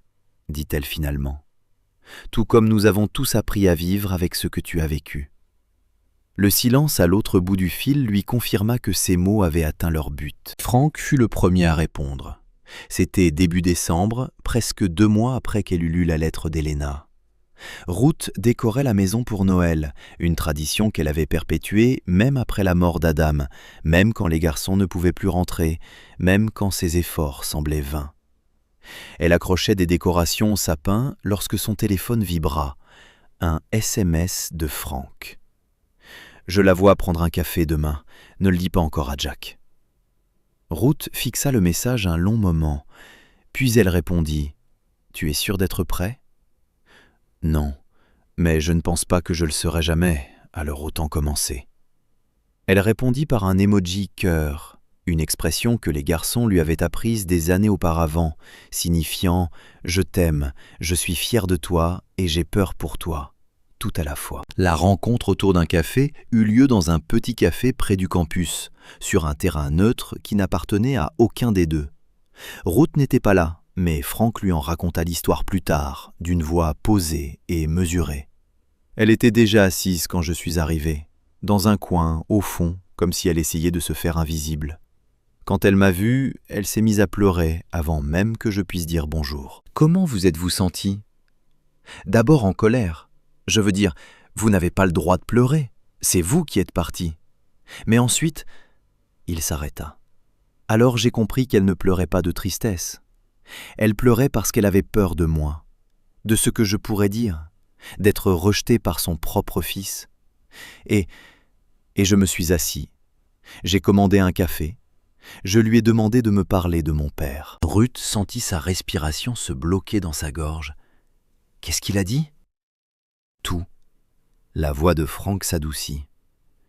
dit-elle finalement. « Tout comme nous avons tous appris à vivre avec ce que tu as vécu. » Le silence à l'autre bout du fil lui confirma que ses mots avaient atteint leur but. Frank fut le premier à répondre. C'était début décembre, presque 2 mois après qu'elle eut lu la lettre d'Elena. Ruth décorait la maison pour Noël, une tradition qu'elle avait perpétuée même après la mort d'Adam, même quand les garçons ne pouvaient plus rentrer, même quand ses efforts semblaient vains. Elle accrochait des décorations au sapin lorsque son téléphone vibra. Un SMS de Frank. « Je la vois prendre un café demain. Ne le dis pas encore à Jack. » Ruth fixa le message un long moment, puis elle répondit « Tu es sûr d'être prêt ?»« Non, mais je ne pense pas que je le serai jamais, alors autant commencer. » Elle répondit par un emoji cœur, une expression que les garçons lui avaient apprise des années auparavant, signifiant « Je t'aime, je suis fier de toi et j'ai peur pour toi ». Tout à la fois. La rencontre autour d'un café eut lieu dans un petit café près du campus, sur un terrain neutre qui n'appartenait à aucun des deux. Ruth n'était pas là, mais Frank lui en raconta l'histoire plus tard, d'une voix posée et mesurée. Elle était déjà assise quand je suis arrivé, dans un coin, au fond, comme si elle essayait de se faire invisible. Quand elle m'a vu, elle s'est mise à pleurer avant même que je puisse dire bonjour. « Comment vous êtes-vous senti ?»« D'abord en colère. Je veux dire, vous n'avez pas le droit de pleurer, c'est vous qui êtes parti. » Mais ensuite, il s'arrêta. Alors j'ai compris qu'elle ne pleurait pas de tristesse. Elle pleurait parce qu'elle avait peur de moi. de ce que je pourrais dire, d'être rejeté par son propre fils. Et je me suis assis. J'ai commandé un café. Je lui ai demandé de me parler de mon père. Ruth sentit sa respiration se bloquer dans sa gorge. Qu'est-ce qu'il a dit? Tout. La voix de Franck s'adoucit.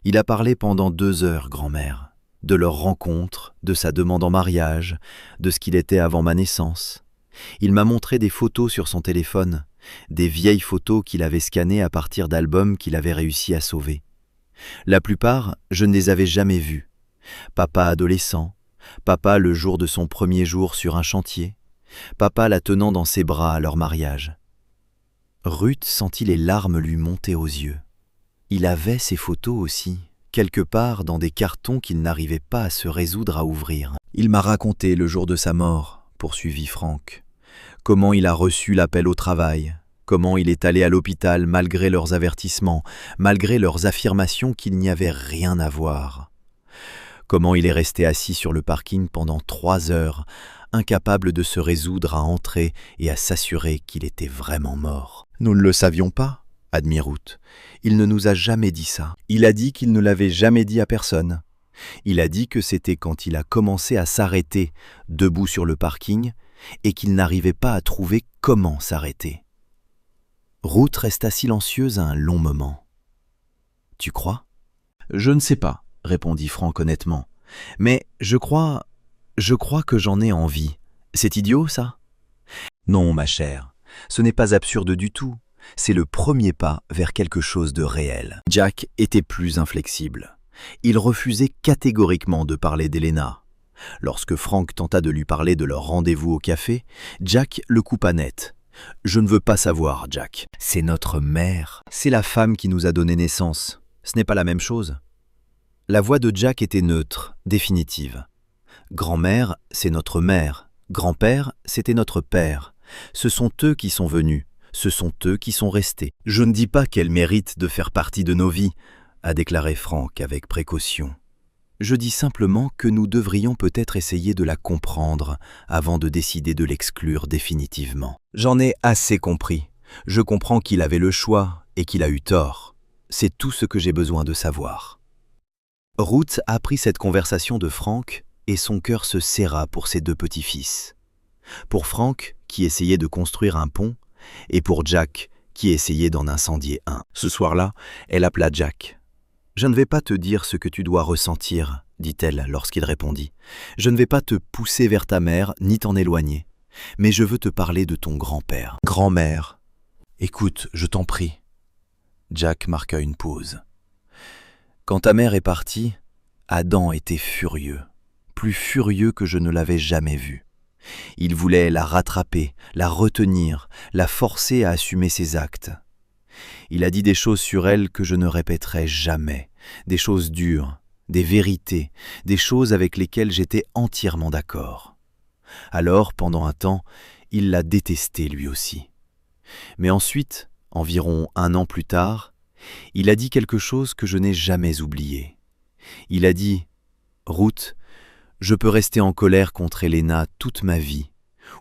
Il a parlé pendant 2 heures, grand-mère, de leur rencontre, de sa demande en mariage, de ce qu'il était avant ma naissance. Il m'a montré des photos sur son téléphone, des vieilles photos qu'il avait scannées à partir d'albums qu'il avait réussi à sauver. La plupart, je ne les avais jamais vues. Papa adolescent, papa le jour de son premier jour sur un chantier, papa la tenant dans ses bras à leur mariage. Ruth sentit les larmes lui monter aux yeux. Il avait ces photos aussi, quelque part dans des cartons qu'il n'arrivait pas à se résoudre à ouvrir. Il m'a raconté le jour de sa mort, poursuivit Franck, comment il a reçu l'appel au travail, comment il est allé à l'hôpital malgré leurs avertissements, malgré leurs affirmations qu'il n'y avait rien à voir. Comment il est resté assis sur le parking pendant 3 heures, incapable de se résoudre à entrer et à s'assurer qu'il était vraiment mort. Nous ne le savions pas, admit Ruth. Il ne nous a jamais dit ça. Il a dit qu'il ne l'avait jamais dit à personne. Il a dit que c'était quand il a commencé à s'arrêter, debout sur le parking, et qu'il n'arrivait pas à trouver comment s'arrêter. Ruth resta silencieuse un long moment. « Tu crois ?»« Je ne sais pas, » répondit Franck honnêtement. « Mais je crois que j'en ai envie. C'est idiot, ça ?»« Non, ma chère, ce n'est pas absurde du tout. C'est le premier pas vers quelque chose de réel. » Jack était plus inflexible. Il refusait catégoriquement de parler d'Elena. Lorsque Franck tenta de lui parler de leur rendez-vous au café, Jack le coupa net. « Je ne veux pas savoir, Jack. C'est notre mère. C'est la femme qui nous a donné naissance. Ce n'est pas la même chose. » La voix de Jack était neutre, définitive. Grand-mère, c'est notre mère. Grand-père, c'était notre père. Ce sont eux qui sont venus. Ce sont eux qui sont restés. Je ne dis pas qu'elle mérite de faire partie de nos vies, a déclaré Franck avec précaution. Je dis simplement que nous devrions peut-être essayer de la comprendre avant de décider de l'exclure définitivement. J'en ai assez compris. Je comprends qu'il avait le choix et qu'il a eu tort. C'est tout ce que j'ai besoin de savoir. Ruth apprit cette conversation de Franck et son cœur se serra pour ses 2 petits-fils. Pour Franck, qui essayait de construire un pont, et pour Jack, qui essayait d'en incendier un. Ce soir-là, elle appela Jack. « Je ne vais pas te dire ce que tu dois ressentir, » dit-elle lorsqu'il répondit. « Je ne vais pas te pousser vers ta mère, ni t'en éloigner. Mais je veux te parler de ton grand-père. »« Grand-mère, écoute, je t'en prie. » Jack marqua une pause. « Quand ta mère est partie, Adam était furieux, plus furieux que je ne l'avais jamais vu. Il voulait la rattraper, la retenir, la forcer à assumer ses actes. Il a dit des choses sur elle que je ne répéterai jamais, des choses dures, des vérités, des choses avec lesquelles j'étais entièrement d'accord. Alors, pendant un temps, il l'a détestée lui aussi. Mais ensuite, environ 1 an plus tard, il a dit quelque chose que je n'ai jamais oublié. Il a dit « Ruth, je peux rester en colère contre Elena toute ma vie,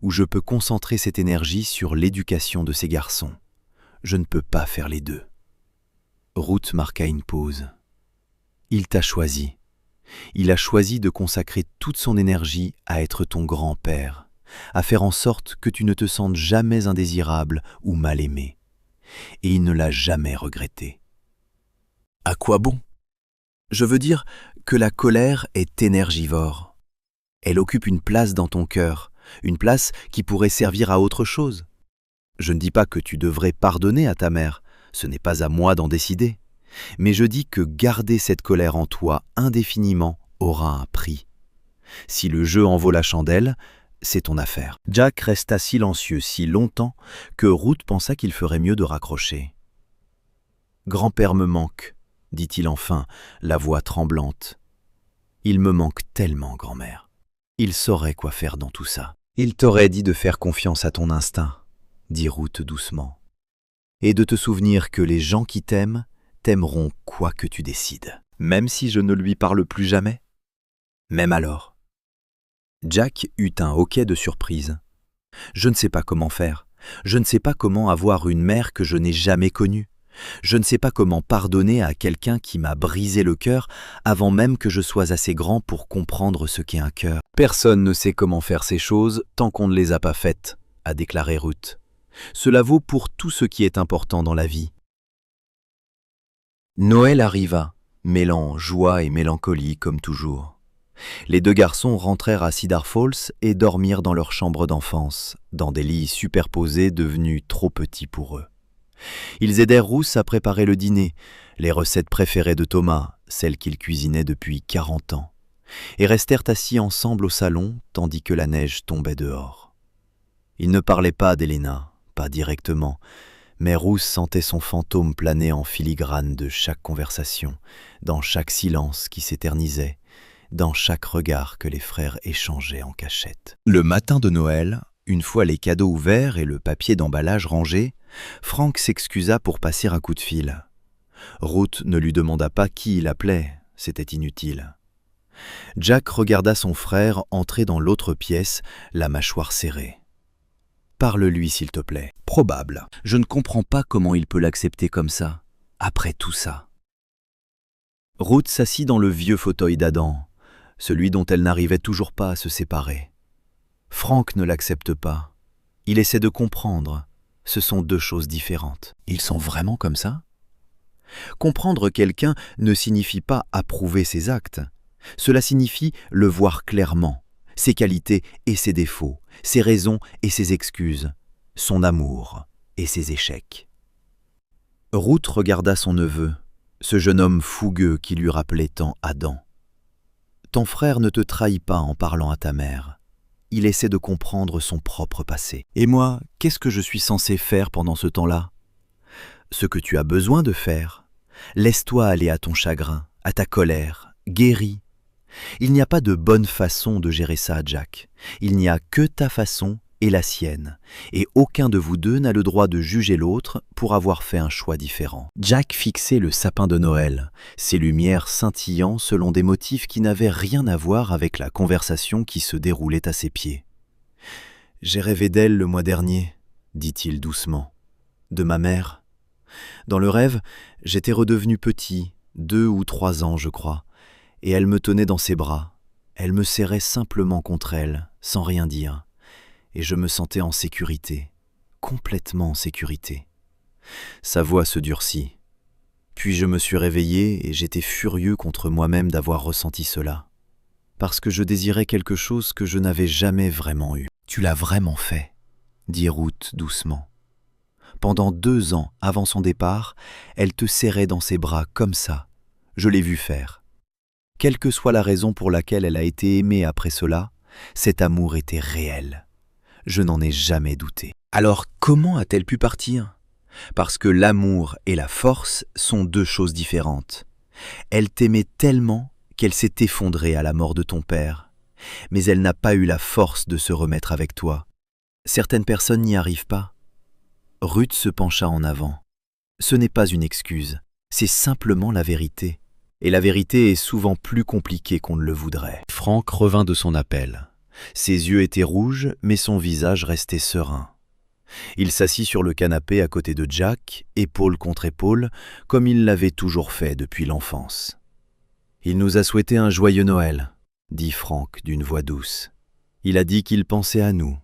ou je peux concentrer cette énergie sur l'éducation de ces garçons. Je ne peux pas faire les deux. » Ruth marqua une pause. « Il t'a choisi. Il a choisi de consacrer toute son énergie à être ton grand-père, à faire en sorte que tu ne te sentes jamais indésirable ou mal aimé. Et il ne l'a jamais regretté. » À quoi bon? Je veux dire que la colère est énergivore. Elle occupe une place dans ton cœur, une place qui pourrait servir à autre chose. Je ne dis pas que tu devrais pardonner à ta mère, ce n'est pas à moi d'en décider. Mais je dis que garder cette colère en toi indéfiniment aura un prix. Si le jeu en vaut la chandelle, c'est ton affaire. Jack resta silencieux si longtemps que Ruth pensa qu'il ferait mieux de raccrocher. « Grand-père me manque, » dit-il enfin, la voix tremblante. « Il me manque tellement, grand-mère. Il saurait quoi faire dans tout ça. »« Il t'aurait dit de faire confiance à ton instinct, » dit Ruth doucement, « et de te souvenir que les gens qui t'aiment t'aimeront quoi que tu décides, même si je ne lui parle plus jamais. Même alors. » Jack eut un hoquet de surprise. « Je ne sais pas comment faire. Je ne sais pas comment avoir une mère que je n'ai jamais connue. Je ne sais pas comment pardonner à quelqu'un qui m'a brisé le cœur avant même que je sois assez grand pour comprendre ce qu'est un cœur. Personne ne sait comment faire ces choses tant qu'on ne les a pas faites, a déclaré Ruth. Cela vaut pour tout ce qui est important dans la vie. Noël arriva, mêlant joie et mélancolie comme toujours. Les deux garçons rentrèrent à Cedar Falls et dormirent dans leur chambre d'enfance, dans des lits superposés devenus trop petits pour eux. Ils aidèrent Ruth à préparer le dîner, les recettes préférées de Thomas, celles qu'il cuisinait depuis 40 ans, et restèrent assis ensemble au salon tandis que la neige tombait dehors. Ils ne parlaient pas d'Helena, pas directement, mais Ruth sentait son fantôme planer en filigrane de chaque conversation, dans chaque silence qui s'éternisait, dans chaque regard que les frères échangeaient en cachette. Le matin de Noël, une fois les cadeaux ouverts et le papier d'emballage rangé, Frank s'excusa pour passer un coup de fil. Ruth ne lui demanda pas qui il appelait, c'était inutile. Jack regarda son frère entrer dans l'autre pièce, la mâchoire serrée. « Parle-lui, s'il te plaît. »« Probable. Je ne comprends pas comment il peut l'accepter comme ça, après tout ça. » Ruth s'assit dans le vieux fauteuil d'Adam, celui dont elle n'arrivait toujours pas à se séparer. Frank ne l'accepte pas. Il essaie de comprendre. Ce sont deux choses différentes. Ils sont vraiment comme ça? Comprendre quelqu'un ne signifie pas approuver ses actes. Cela signifie le voir clairement, ses qualités et ses défauts, ses raisons et ses excuses, son amour et ses échecs. Ruth regarda son neveu, ce jeune homme fougueux qui lui rappelait tant Adam. Ton frère ne te trahit pas en parlant à ta mère. Il essaie de comprendre son propre passé. Et moi, qu'est-ce que je suis censé faire pendant ce temps-là? Ce que tu as besoin de faire. Laisse-toi aller à ton chagrin, à ta colère, guéris. Il n'y a pas de bonne façon de gérer ça, Jack. Il n'y a que ta façon et la sienne, et aucun de vous deux n'a le droit de juger l'autre pour avoir fait un choix différent. Jack fixait le sapin de Noël, ses lumières scintillant selon des motifs qui n'avaient rien à voir avec la conversation qui se déroulait à ses pieds. « J'ai rêvé d'elle le mois dernier, » dit-il doucement. « De ma mère. Dans le rêve, j'étais redevenu petit, 2 ou 3 ans, je crois, et elle me tenait dans ses bras. Elle me serrait simplement contre elle, sans rien dire. Et je me sentais en sécurité, complètement en sécurité. Sa voix se durcit. Puis je me suis réveillé et j'étais furieux contre moi-même d'avoir ressenti cela. Parce que je désirais quelque chose que je n'avais jamais vraiment eu. « Tu l'as vraiment fait », dit Ruth doucement. Pendant 2 ans avant son départ, elle te serrait dans ses bras comme ça. Je l'ai vu faire. Quelle que soit la raison pour laquelle elle a été aimée après cela, cet amour était réel. Je n'en ai jamais douté. Alors comment a-t-elle pu partir? Parce que l'amour et la force sont 2 choses différentes. Elle t'aimait tellement qu'elle s'est effondrée à la mort de ton père. Mais elle n'a pas eu la force de se remettre avec toi. Certaines personnes n'y arrivent pas. Ruth se pencha en avant. Ce n'est pas une excuse, c'est simplement la vérité. Et la vérité est souvent plus compliquée qu'on ne le voudrait. Frank revint de son appel. Ses yeux étaient rouges, mais son visage restait serein. Il s'assit sur le canapé à côté de Jack, épaule contre épaule, comme il l'avait toujours fait depuis l'enfance. « Il nous a souhaité un joyeux Noël », dit Frank d'une voix douce. « Il a dit qu'il pensait à nous.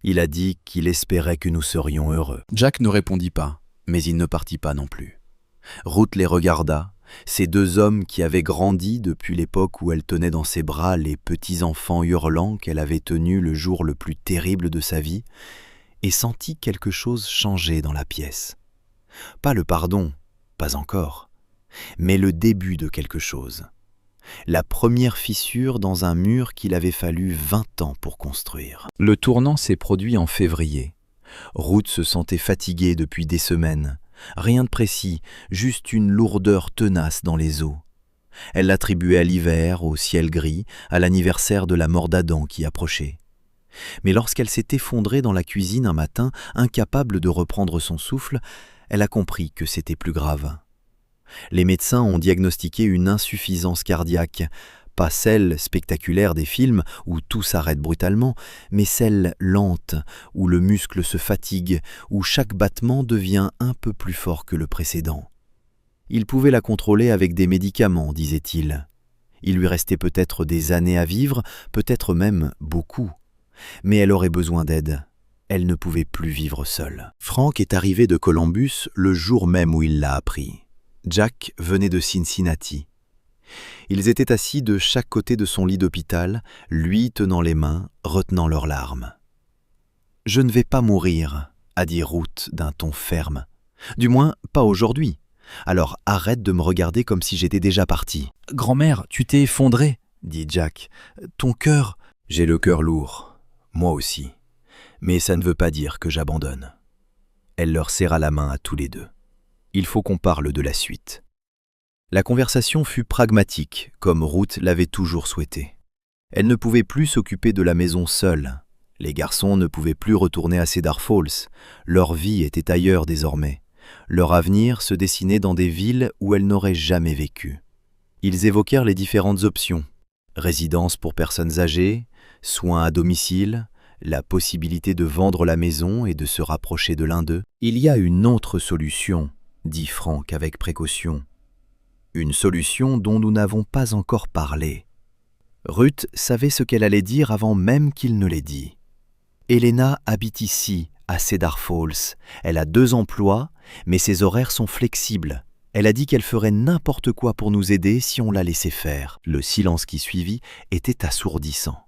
Il a dit qu'il espérait que nous serions heureux. » Jack ne répondit pas, mais il ne partit pas non plus. Ruth les regarda, ces 2 hommes qui avaient grandi depuis l'époque où elle tenait dans ses bras les petits enfants hurlants qu'elle avait tenus le jour le plus terrible de sa vie, et sentit quelque chose changer dans la pièce. Pas le pardon, pas encore, mais le début de quelque chose. La première fissure dans un mur qu'il avait fallu 20 ans pour construire. Le tournant s'est produit en février. Ruth se sentait fatiguée depuis des semaines. Rien de précis, juste une lourdeur tenace dans les os. Elle l'attribuait à l'hiver, au ciel gris, à l'anniversaire de la mort d'Adam qui approchait. Mais lorsqu'elle s'est effondrée dans la cuisine un matin, incapable de reprendre son souffle, elle a compris que c'était plus grave. Les médecins ont diagnostiqué une insuffisance cardiaque, Pas celle spectaculaire des films où tout s'arrête brutalement, mais celle lente, où le muscle se fatigue, où chaque battement devient un peu plus fort que le précédent. Il pouvait la contrôler avec des médicaments, disait-il. Il lui restait peut-être des années à vivre, peut-être même beaucoup. Mais elle aurait besoin d'aide. Elle ne pouvait plus vivre seule. Frank est arrivé de Columbus le jour même où il l'a appris. Jack venait de Cincinnati. Ils étaient assis de chaque côté de son lit d'hôpital, lui tenant les mains, retenant leurs larmes. « Je ne vais pas mourir », a dit Ruth d'un ton ferme. « Du moins, pas aujourd'hui. Alors arrête de me regarder comme si j'étais déjà parti. »« Grand-mère, tu t'es effondrée, » dit Jack. « Ton cœur... » »« J'ai le cœur lourd, moi aussi. Mais ça ne veut pas dire que j'abandonne. » Elle leur serra la main à tous les deux. « Il faut qu'on parle de la suite. » La conversation fut pragmatique, comme Ruth l'avait toujours souhaité. Elle ne pouvait plus s'occuper de la maison seule. Les garçons ne pouvaient plus retourner à Cedar Falls. Leur vie était ailleurs désormais. Leur avenir se dessinait dans des villes où elles n'auraient jamais vécu. Ils évoquèrent les différentes options. Résidence pour personnes âgées, soins à domicile, la possibilité de vendre la maison et de se rapprocher de l'un d'eux. « Il y a une autre solution, » dit Frank avec précaution. Une solution dont nous n'avons pas encore parlé. Ruth savait ce qu'elle allait dire avant même qu'il ne l'ait dit. Elena habite ici, à Cedar Falls. Elle a 2 emplois, mais ses horaires sont flexibles. Elle a dit qu'elle ferait n'importe quoi pour nous aider si on la laissait faire. Le silence qui suivit était assourdissant.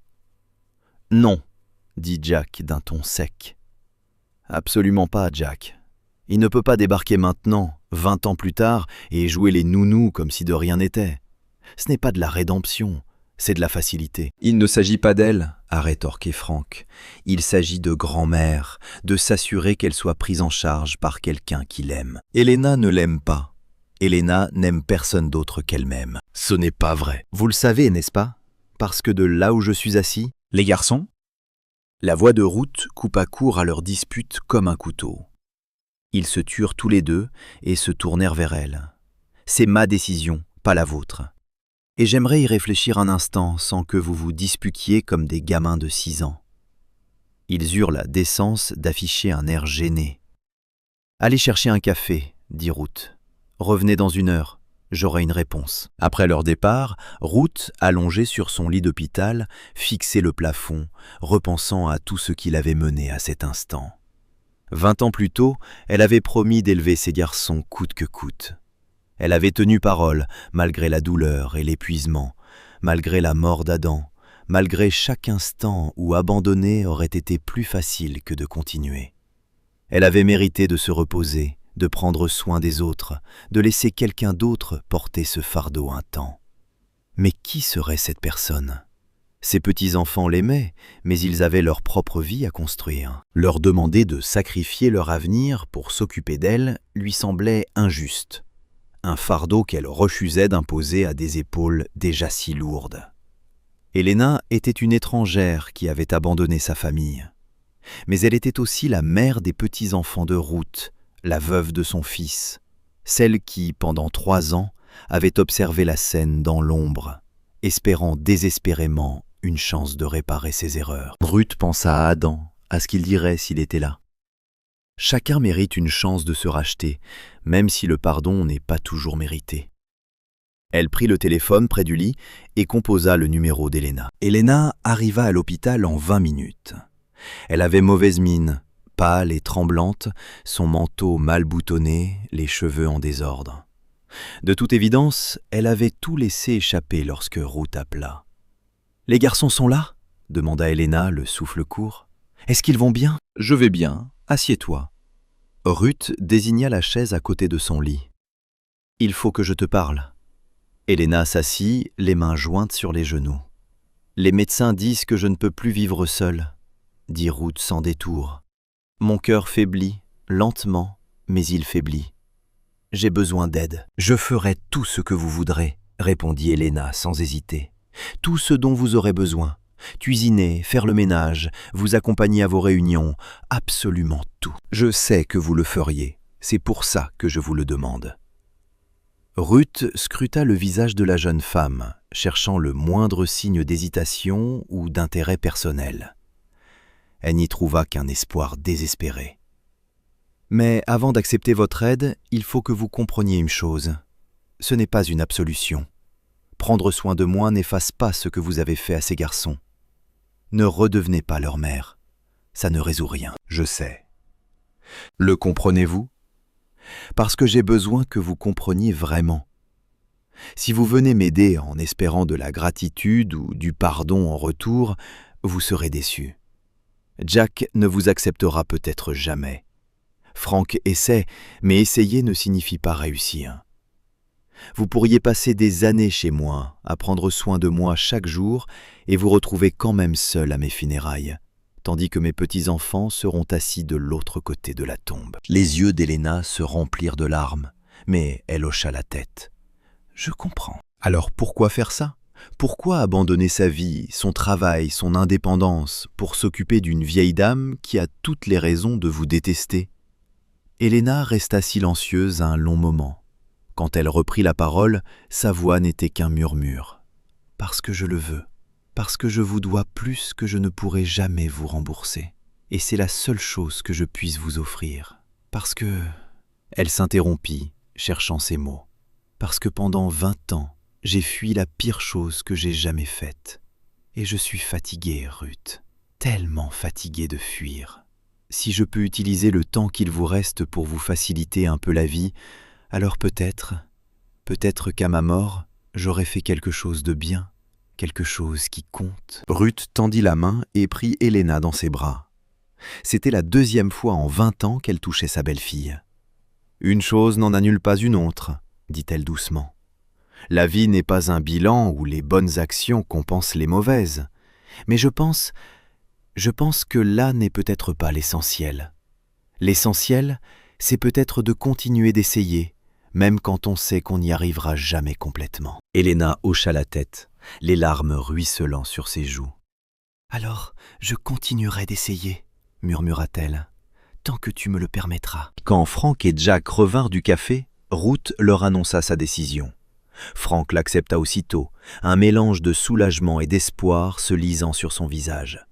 « Non, » dit Jack d'un ton sec. « Absolument pas, Jack. Il ne peut pas débarquer maintenant, 20 ans plus tard, et jouer les nounous comme si de rien n'était. Ce n'est pas de la rédemption, c'est de la facilité. »« Il ne s'agit pas d'elle, » a rétorqué Frank. « Il s'agit de grand-mère, de s'assurer qu'elle soit prise en charge par quelqu'un qui l'aime. Elena ne l'aime pas. Elena n'aime personne d'autre qu'elle-même. » « Ce n'est pas vrai. Vous le savez, n'est-ce pas? Parce que de là où je suis assis, les garçons ?» La voix de Ruth coupa court à leur dispute comme un couteau. Ils se turent tous les deux et se tournèrent vers elle. « C'est ma décision, pas la vôtre. Et j'aimerais y réfléchir un instant sans que vous vous disputiez comme des gamins de 6 ans. » Ils eurent la décence d'afficher un air gêné. « Allez chercher un café, » dit Ruth. « Revenez dans 1 heure, j'aurai une réponse. » Après leur départ, Ruth, allongée sur son lit d'hôpital, fixait le plafond, repensant à tout ce qui l'avait menée à cet instant. 20 ans plus tôt, elle avait promis d'élever ses garçons coûte que coûte. Elle avait tenu parole, malgré la douleur et l'épuisement, malgré la mort d'Adam, malgré chaque instant où abandonner aurait été plus facile que de continuer. Elle avait mérité de se reposer, de prendre soin des autres, de laisser quelqu'un d'autre porter ce fardeau un temps. Mais qui serait cette personne ? Ses petits-enfants l'aimaient, mais ils avaient leur propre vie à construire. Leur demander de sacrifier leur avenir pour s'occuper d'elle lui semblait injuste. Un fardeau qu'elle refusait d'imposer à des épaules déjà si lourdes. Elena était une étrangère qui avait abandonné sa famille. Mais elle était aussi la mère des petits-enfants de Ruth, la veuve de son fils, celle qui, pendant 3 ans, avait observé la scène dans l'ombre, espérant désespérément une chance de réparer ses erreurs. Ruth pensa à Adam, à ce qu'il dirait s'il était là. Chacun mérite une chance de se racheter, même si le pardon n'est pas toujours mérité. Elle prit le téléphone près du lit et composa le numéro d'Elena. Elena arriva à l'hôpital en 20 minutes. Elle avait mauvaise mine, pâle et tremblante, son manteau mal boutonné, les cheveux en désordre. De toute évidence, elle avait tout laissé échapper lorsque Ruth appela. « Les garçons sont là ?» demanda Elena, le souffle court. « Est-ce qu'ils vont bien ?»« Je vais bien. Assieds-toi. » Ruth désigna la chaise à côté de son lit. « Il faut que je te parle. » Elena s'assit, les mains jointes sur les genoux. « Les médecins disent que je ne peux plus vivre seule, » dit Ruth sans détour. « Mon cœur faiblit, lentement, mais il faiblit. J'ai besoin d'aide. »« Je ferai tout ce que vous voudrez, » répondit Elena sans hésiter. « Tout ce dont vous aurez besoin. Cuisiner, faire le ménage, vous accompagner à vos réunions, absolument tout. Je sais que vous le feriez, c'est pour ça que je vous le demande. » Ruth scruta le visage de la jeune femme, cherchant le moindre signe d'hésitation ou d'intérêt personnel. Elle n'y trouva qu'un espoir désespéré. Mais avant d'accepter votre aide, il faut que vous compreniez une chose. Ce n'est pas une absolution. Prendre soin de moi n'efface pas ce que vous avez fait à ces garçons. Ne redevenez pas leur mère. Ça ne résout rien. Je sais. Le comprenez-vous? Parce que j'ai besoin que vous compreniez vraiment. Si vous venez m'aider en espérant de la gratitude ou du pardon en retour, vous serez déçu. Jack ne vous acceptera peut-être jamais. Frank essaie, mais essayer ne signifie pas réussir. Vous pourriez passer des années chez moi, à prendre soin de moi chaque jour, et vous retrouver quand même seul à mes funérailles, tandis que mes petits-enfants seront assis de l'autre côté de la tombe. Les yeux d'Helena se remplirent de larmes, mais elle hocha la tête. Je comprends. Alors pourquoi faire ça? Pourquoi abandonner sa vie, son travail, son indépendance, pour s'occuper d'une vieille dame qui a toutes les raisons de vous détester? Helena resta silencieuse un long moment. Quand elle reprit la parole, sa voix n'était qu'un murmure. « Parce que je le veux, parce que je vous dois plus que je ne pourrai jamais vous rembourser. Et c'est la seule chose que je puisse vous offrir. Parce que... » Elle s'interrompit, cherchant ses mots. « Parce que pendant 20 ans, j'ai fui la pire chose que j'ai jamais faite. Et je suis fatiguée, Ruth, tellement fatiguée de fuir. Si je peux utiliser le temps qu'il vous reste pour vous faciliter un peu la vie, alors peut-être qu'à ma mort, j'aurai fait quelque chose de bien, quelque chose qui compte. » Ruth tendit la main et prit Helena dans ses bras. C'était la 2e fois en 20 ans qu'elle touchait sa belle-fille. « Une chose n'en annule pas une autre, » dit-elle doucement. « La vie n'est pas un bilan où les bonnes actions compensent les mauvaises. Mais je pense que là n'est peut-être pas l'essentiel. L'essentiel, c'est peut-être de continuer d'essayer, même quand on sait qu'on n'y arrivera jamais complètement. » Helena hocha la tête, les larmes ruisselant sur ses joues. « Alors, je continuerai d'essayer, » murmura-t-elle, « tant que tu me le permettras. » Quand Frank et Jack revinrent du café, Ruth leur annonça sa décision. Frank l'accepta aussitôt, un mélange de soulagement et d'espoir se lisant sur son visage.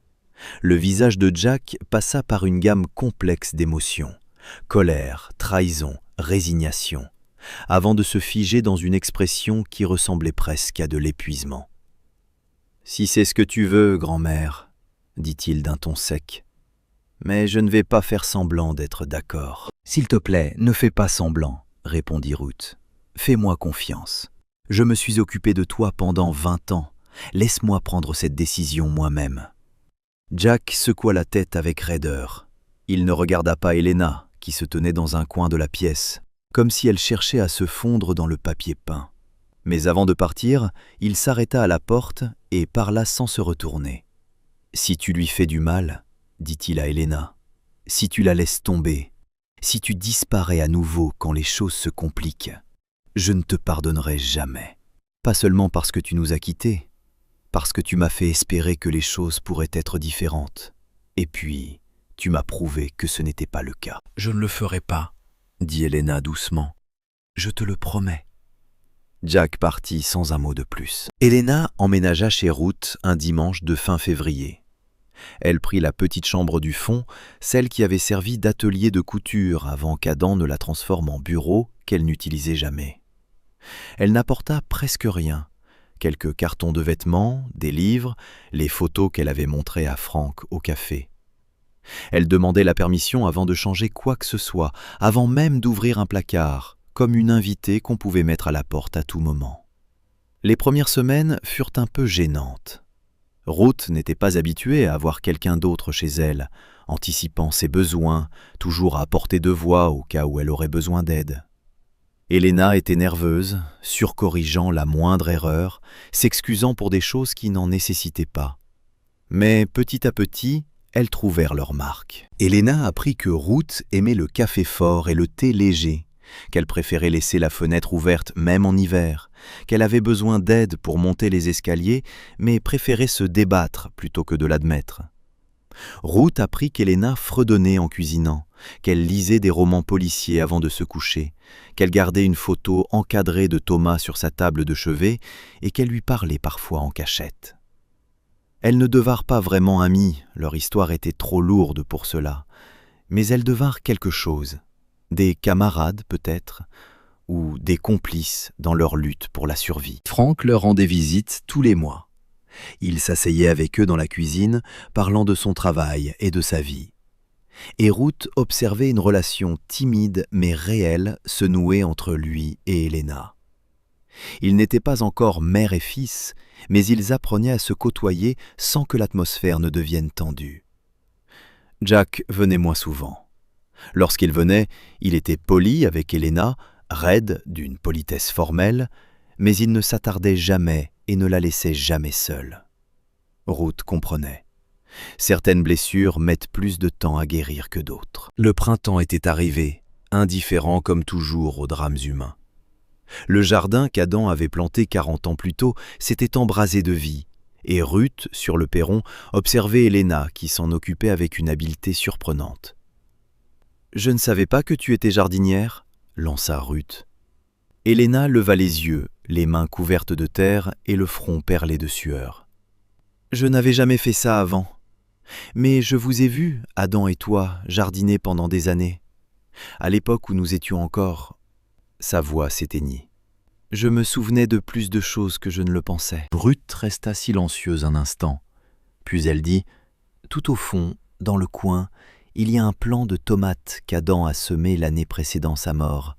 Le visage de Jack passa par une gamme complexe d'émotions, colère, trahison, résignation, avant de se figer dans une expression qui ressemblait presque à de l'épuisement. « Si c'est ce que tu veux, grand-mère, » dit-il d'un ton sec, « mais je ne vais pas faire semblant d'être d'accord. »« S'il te plaît, ne fais pas semblant, » répondit Ruth. « Fais-moi confiance. Je me suis occupé de toi pendant 20 ans. Laisse-moi prendre cette décision moi-même. » Jack secoua la tête avec raideur. Il ne regarda pas Helena, qui se tenait dans un coin de la pièce, comme si elle cherchait à se fondre dans le papier peint. Mais avant de partir, il s'arrêta à la porte et parla sans se retourner. « Si tu lui fais du mal, » dit-il à Helena, « si tu la laisses tomber, si tu disparais à nouveau quand les choses se compliquent, je ne te pardonnerai jamais. Pas seulement parce que tu nous as quittés, parce que tu m'as fait espérer que les choses pourraient être différentes. Et puis, tu m'as prouvé que ce n'était pas le cas. »« Je ne le ferai pas, » dit Helena doucement. « Je te le promets. » Jack partit sans un mot de plus. Helena emménagea chez Ruth un dimanche de fin février. Elle prit la petite chambre du fond, celle qui avait servi d'atelier de couture avant qu'Adam ne la transforme en bureau qu'elle n'utilisait jamais. Elle n'apporta presque rien. Quelques cartons de vêtements, des livres, les photos qu'elle avait montrées à Frank au café. Elle demandait la permission avant de changer quoi que ce soit, avant même d'ouvrir un placard, comme une invitée qu'on pouvait mettre à la porte à tout moment. Les premières semaines furent un peu gênantes. Ruth n'était pas habituée à avoir quelqu'un d'autre chez elle, anticipant ses besoins, toujours à portée de voix au cas où elle aurait besoin d'aide. Helena était nerveuse, surcorrigeant la moindre erreur, s'excusant pour des choses qui n'en nécessitaient pas. Mais petit à petit, elles trouvèrent leur marque. Helena apprit que Ruth aimait le café fort et le thé léger, qu'elle préférait laisser la fenêtre ouverte même en hiver, qu'elle avait besoin d'aide pour monter les escaliers, mais préférait se débattre plutôt que de l'admettre. Ruth apprit qu'Helena fredonnait en cuisinant, qu'elle lisait des romans policiers avant de se coucher, qu'elle gardait une photo encadrée de Thomas sur sa table de chevet et qu'elle lui parlait parfois en cachette. Elles ne devinrent pas vraiment amies, leur histoire était trop lourde pour cela, mais elles devinrent quelque chose, des camarades peut-être, ou des complices dans leur lutte pour la survie. Frank leur rendait visite tous les mois. Il s'asseyait avec eux dans la cuisine, parlant de son travail et de sa vie. Et Ruth observait une relation timide mais réelle se nouer entre lui et Helena. Ils n'étaient pas encore mère et fils, mais ils apprenaient à se côtoyer sans que l'atmosphère ne devienne tendue. Jack venait moins souvent. Lorsqu'il venait, il était poli avec Helena, raide d'une politesse formelle, mais il ne s'attardait jamais et ne la laissait jamais seule. Ruth comprenait. Certaines blessures mettent plus de temps à guérir que d'autres. Le printemps était arrivé, indifférent comme toujours aux drames humains. Le jardin qu'Adam avait planté 40 ans plus tôt s'était embrasé de vie, et Ruth, sur le perron, observait Helena qui s'en occupait avec une habileté surprenante. « Je ne savais pas que tu étais jardinière » lança Ruth. Helena leva les yeux, les mains couvertes de terre et le front perlé de sueur. « Je n'avais jamais fait ça avant. Mais je vous ai vu, Adam et toi, jardiner pendant des années. À l'époque où nous étions encore... » Sa voix s'éteignit. Je me souvenais de plus de choses que je ne le pensais. Ruth resta silencieuse un instant. Puis elle dit « Tout au fond, dans le coin, il y a un plant de tomates qu'Adam a semé l'année précédant sa mort.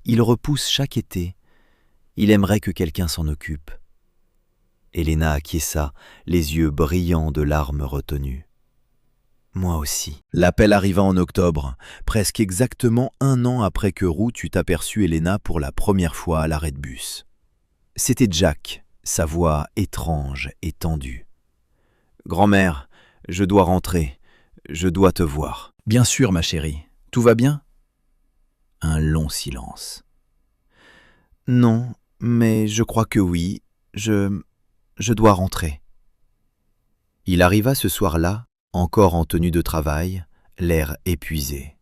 Il repousse chaque été. Il aimerait que quelqu'un s'en occupe. » Helena acquiesça, les yeux brillants de larmes retenues. Moi aussi. L'appel arriva en octobre, presque exactement 1 an après que Ruth eut aperçu Helena pour la première fois à l'arrêt de bus. C'était Jack, sa voix étrange et tendue. « Grand-mère, je dois rentrer. Je dois te voir. »« Bien sûr, ma chérie. Tout va bien ?» Un long silence. « Non, mais je crois que oui. Je dois rentrer. » Il arriva ce soir-là, encore en tenue de travail, l'air épuisé.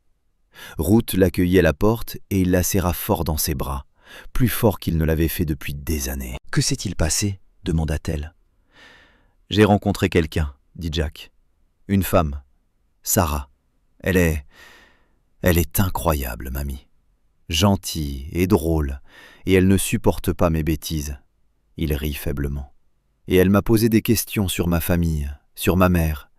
Ruth l'accueillit à la porte et il la serra fort dans ses bras, plus fort qu'il ne l'avait fait depuis des années. « Que s'est-il passé ?» demanda-t-elle. « J'ai rencontré quelqu'un, » dit Jack. « Une femme, Sarah. Elle est incroyable, mamie. Gentille et drôle, et elle ne supporte pas mes bêtises. » Il rit faiblement. « Et elle m'a posé des questions sur ma famille, sur ma mère.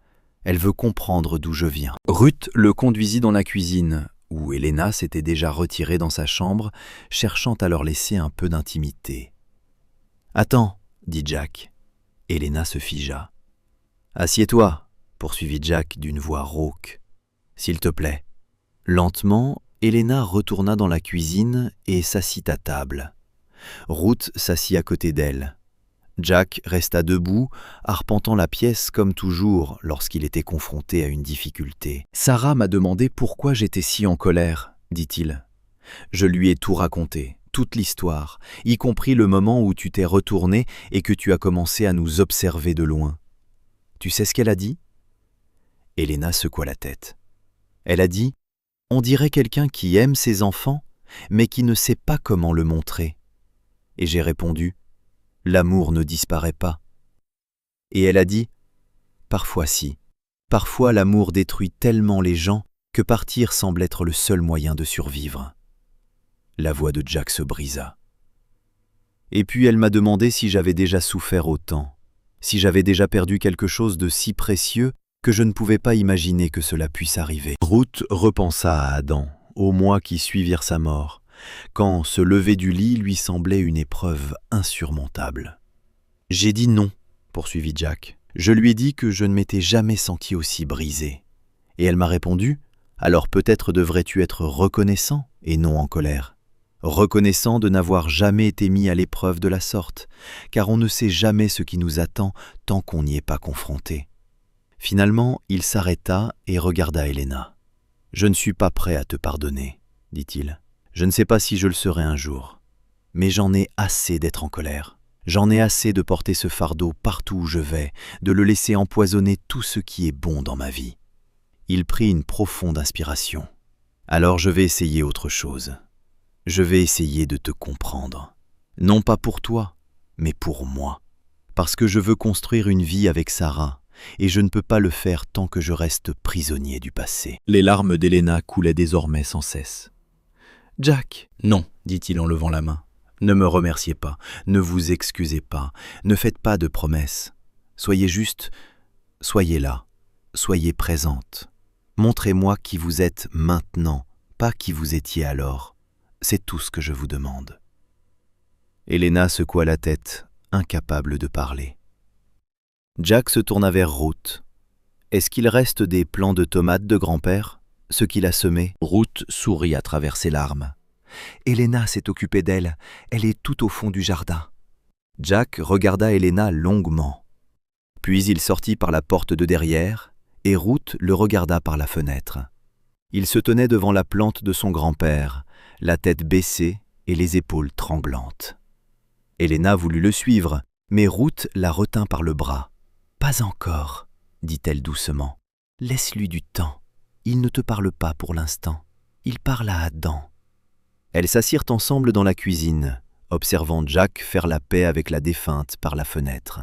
Elle veut comprendre d'où je viens. » Ruth le conduisit dans la cuisine, où Helena s'était déjà retirée dans sa chambre, cherchant à leur laisser un peu d'intimité. « Attends, » dit Jack. Helena se figea. « Assieds-toi, » poursuivit Jack d'une voix rauque. « S'il te plaît. » Lentement, Helena retourna dans la cuisine et s'assit à table. Ruth s'assit à côté d'elle. Jack resta debout, arpentant la pièce comme toujours lorsqu'il était confronté à une difficulté. « Sarah m'a demandé pourquoi j'étais si en colère, » dit-il. « Je lui ai tout raconté, toute l'histoire, y compris le moment où tu t'es retourné et que tu as commencé à nous observer de loin. Tu sais ce qu'elle a dit ?» Helena secoua la tête. Elle a dit « On dirait quelqu'un qui aime ses enfants, mais qui ne sait pas comment le montrer. » Et j'ai répondu « L'amour ne disparaît pas. » Et elle a dit « Parfois si. Parfois l'amour détruit tellement les gens que partir semble être le seul moyen de survivre. » La voix de Jack se brisa. Et puis elle m'a demandé si j'avais déjà souffert autant, si j'avais déjà perdu quelque chose de si précieux que je ne pouvais pas imaginer que cela puisse arriver. Ruth repensa à Adam, aux mois qui suivirent sa mort, quand se lever du lit lui semblait une épreuve insurmontable. « J'ai dit non, » poursuivit Jack. « Je lui ai dit que je ne m'étais jamais senti aussi brisé. Et elle m'a répondu, « Alors peut-être devrais-tu être reconnaissant et non en colère. Reconnaissant de n'avoir jamais été mis à l'épreuve de la sorte, car on ne sait jamais ce qui nous attend tant qu'on n'y est pas confronté. » Finalement, il s'arrêta et regarda Helena. « Je ne suis pas prêt à te pardonner, » dit-il. Je ne sais pas si je le serai un jour, mais j'en ai assez d'être en colère. J'en ai assez de porter ce fardeau partout où je vais, de le laisser empoisonner tout ce qui est bon dans ma vie. Il prit une profonde inspiration. Alors je vais essayer autre chose. Je vais essayer de te comprendre. Non pas pour toi, mais pour moi. Parce que je veux construire une vie avec Sarah, et je ne peux pas le faire tant que je reste prisonnier du passé. Les larmes d'Helena coulaient désormais sans cesse. « Jack !» »« Non, dit-il en levant la main. Ne me remerciez pas, ne vous excusez pas, ne faites pas de promesses. Soyez juste, soyez là, soyez présente. Montrez-moi qui vous êtes maintenant, pas qui vous étiez alors. C'est tout ce que je vous demande. » Helena secoua la tête, incapable de parler. Jack se tourna vers Ruth. « Est-ce qu'il reste des plants de tomates de grand-père, ce qu'il a semé ?» Ruth sourit à travers ses larmes. « Helena s'est occupée d'elle, elle est tout au fond du jardin. » Jack regarda Helena longuement. Puis il sortit par la porte de derrière, et Ruth le regarda par la fenêtre. Il se tenait devant la plante de son grand-père, la tête baissée et les épaules tremblantes. Helena voulut le suivre, mais Ruth la retint par le bras. « Pas encore, » dit-elle doucement. « Laisse-lui du temps. Il ne te parle pas pour l'instant. Il parle à Adam. » Elles s'assirent ensemble dans la cuisine, observant Jack faire la paix avec la défunte par la fenêtre.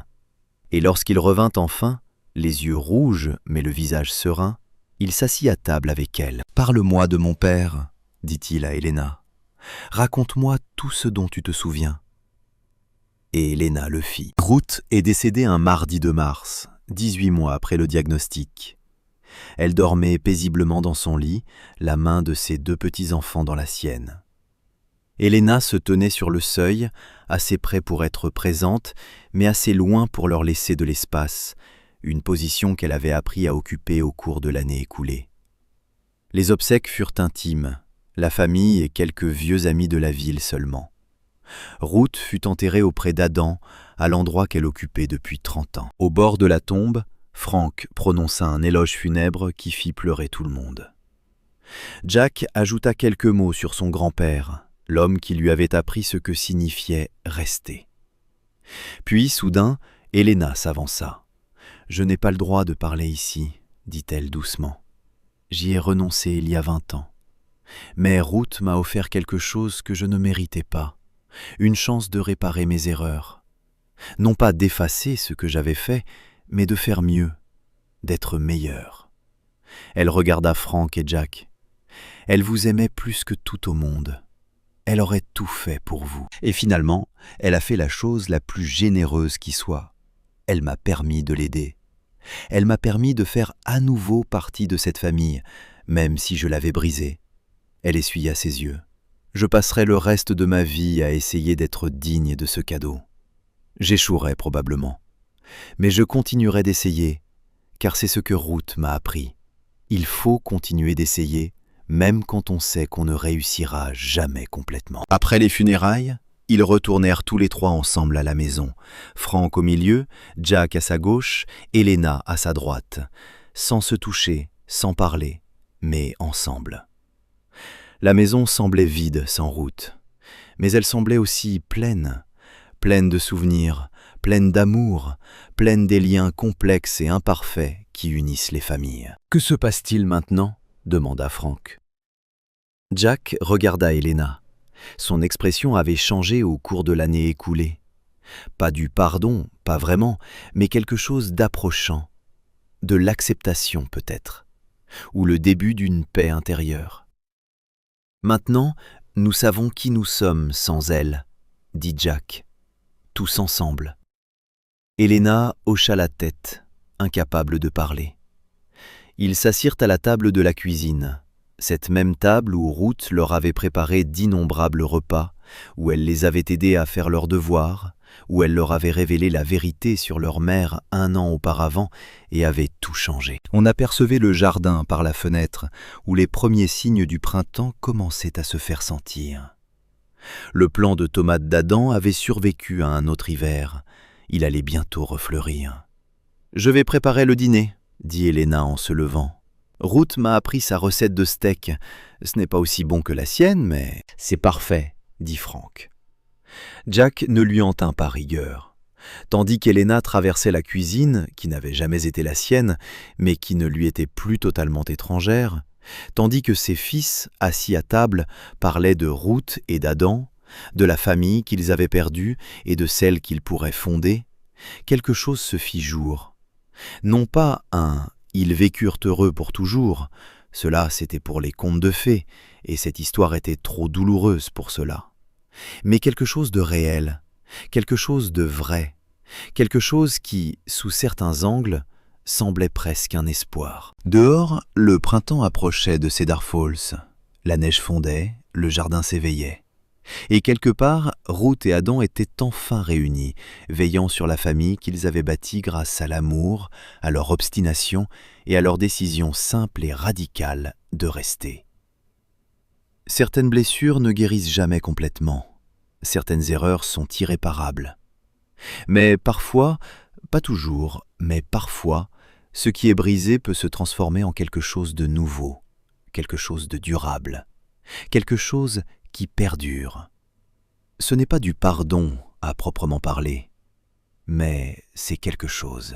Et lorsqu'il revint enfin, les yeux rouges mais le visage serein, il s'assit à table avec elle. « Parle-moi de mon père, » dit-il à Helena. « Raconte-moi tout ce dont tu te souviens. » Et Helena le fit. Ruth est décédée un mardi de mars, 18 mois après le diagnostic. Elle dormait paisiblement dans son lit, la main de ses 2 petits-enfants dans la sienne. Helena se tenait sur le seuil, assez près pour être présente, mais assez loin pour leur laisser de l'espace, une position qu'elle avait appris à occuper au cours de l'année écoulée. Les obsèques furent intimes, la famille et quelques vieux amis de la ville seulement. Ruth fut enterrée auprès d'Adam, à l'endroit qu'elle occupait depuis 30 ans. Au bord de la tombe, Frank prononça un éloge funèbre qui fit pleurer tout le monde. Jack ajouta quelques mots sur son grand-père, l'homme qui lui avait appris ce que signifiait « rester ». Puis, soudain, Helena s'avança. « Je n'ai pas le droit de parler ici, » dit-elle doucement. « J'y ai renoncé il y a 20 ans. Mais Ruth m'a offert quelque chose que je ne méritais pas, une chance de réparer mes erreurs. Non pas d'effacer ce que j'avais fait, mais de faire mieux, d'être meilleur. » Elle regarda Frank et Jack. « Elle vous aimait plus que tout au monde. Elle aurait tout fait pour vous. Et finalement, elle a fait la chose la plus généreuse qui soit. Elle m'a permis de l'aider. Elle m'a permis de faire à nouveau partie de cette famille, même si je l'avais brisée. » Elle essuya ses yeux. « Je passerai le reste de ma vie à essayer d'être digne de ce cadeau. J'échouerai probablement. Mais je continuerai d'essayer, car c'est ce que Ruth m'a appris. Il faut continuer d'essayer, même quand on sait qu'on ne réussira jamais complètement. » Après les funérailles, ils retournèrent tous les 3 ensemble à la maison, Frank au milieu, Jack à sa gauche, Helena à sa droite, sans se toucher, sans parler, mais ensemble. La maison semblait vide sans Ruth, mais elle semblait aussi pleine de souvenirs, pleine d'amour, pleine des liens complexes et imparfaits qui unissent les familles. « Que se passe-t-il maintenant ?» demanda Frank. Jack regarda Helena. Son expression avait changé au cours de l'année écoulée. Pas du pardon, pas vraiment, mais quelque chose d'approchant, de l'acceptation peut-être, ou le début d'une paix intérieure. « Maintenant, nous savons qui nous sommes sans elle, » dit Jack, tous ensemble. Helena hocha la tête, incapable de parler. Ils s'assirent à la table de la cuisine, cette même table où Ruth leur avait préparé d'innombrables repas, où elle les avait aidés à faire leurs devoirs, où elle leur avait révélé la vérité sur leur mère 1 an auparavant et avait tout changé. On apercevait le jardin par la fenêtre, où les premiers signes du printemps commençaient à se faire sentir. Le plant de tomates d'Adam avait survécu à un autre hiver. Il allait bientôt refleurir. « Je vais préparer le dîner », dit Helena en se levant. « Ruth m'a appris sa recette de steak. Ce n'est pas aussi bon que la sienne, mais c'est parfait, » dit Frank. Jack ne lui en tint pas rigueur. Tandis qu'Helena traversait la cuisine, qui n'avait jamais été la sienne, mais qui ne lui était plus totalement étrangère, tandis que ses fils, assis à table, parlaient de Ruth et d'Adam, de la famille qu'ils avaient perdue et de celle qu'ils pourraient fonder, quelque chose se fit jour. Non pas un « ils vécurent heureux pour toujours », cela c'était pour les contes de fées, et cette histoire était trop douloureuse pour cela, mais quelque chose de réel, quelque chose de vrai, quelque chose qui, sous certains angles, semblait presque un espoir. Dehors, le printemps approchait de Cedar Falls. La neige fondait, le jardin s'éveillait. Et quelque part, Ruth et Adam étaient enfin réunis, veillant sur la famille qu'ils avaient bâtie grâce à l'amour, à leur obstination et à leur décision simple et radicale de rester. Certaines blessures ne guérissent jamais complètement. Certaines erreurs sont irréparables. Mais parfois, pas toujours, mais parfois, ce qui est brisé peut se transformer en quelque chose de nouveau, quelque chose de durable, quelque chose qui perdure. Ce n'est pas du pardon à proprement parler, mais c'est quelque chose.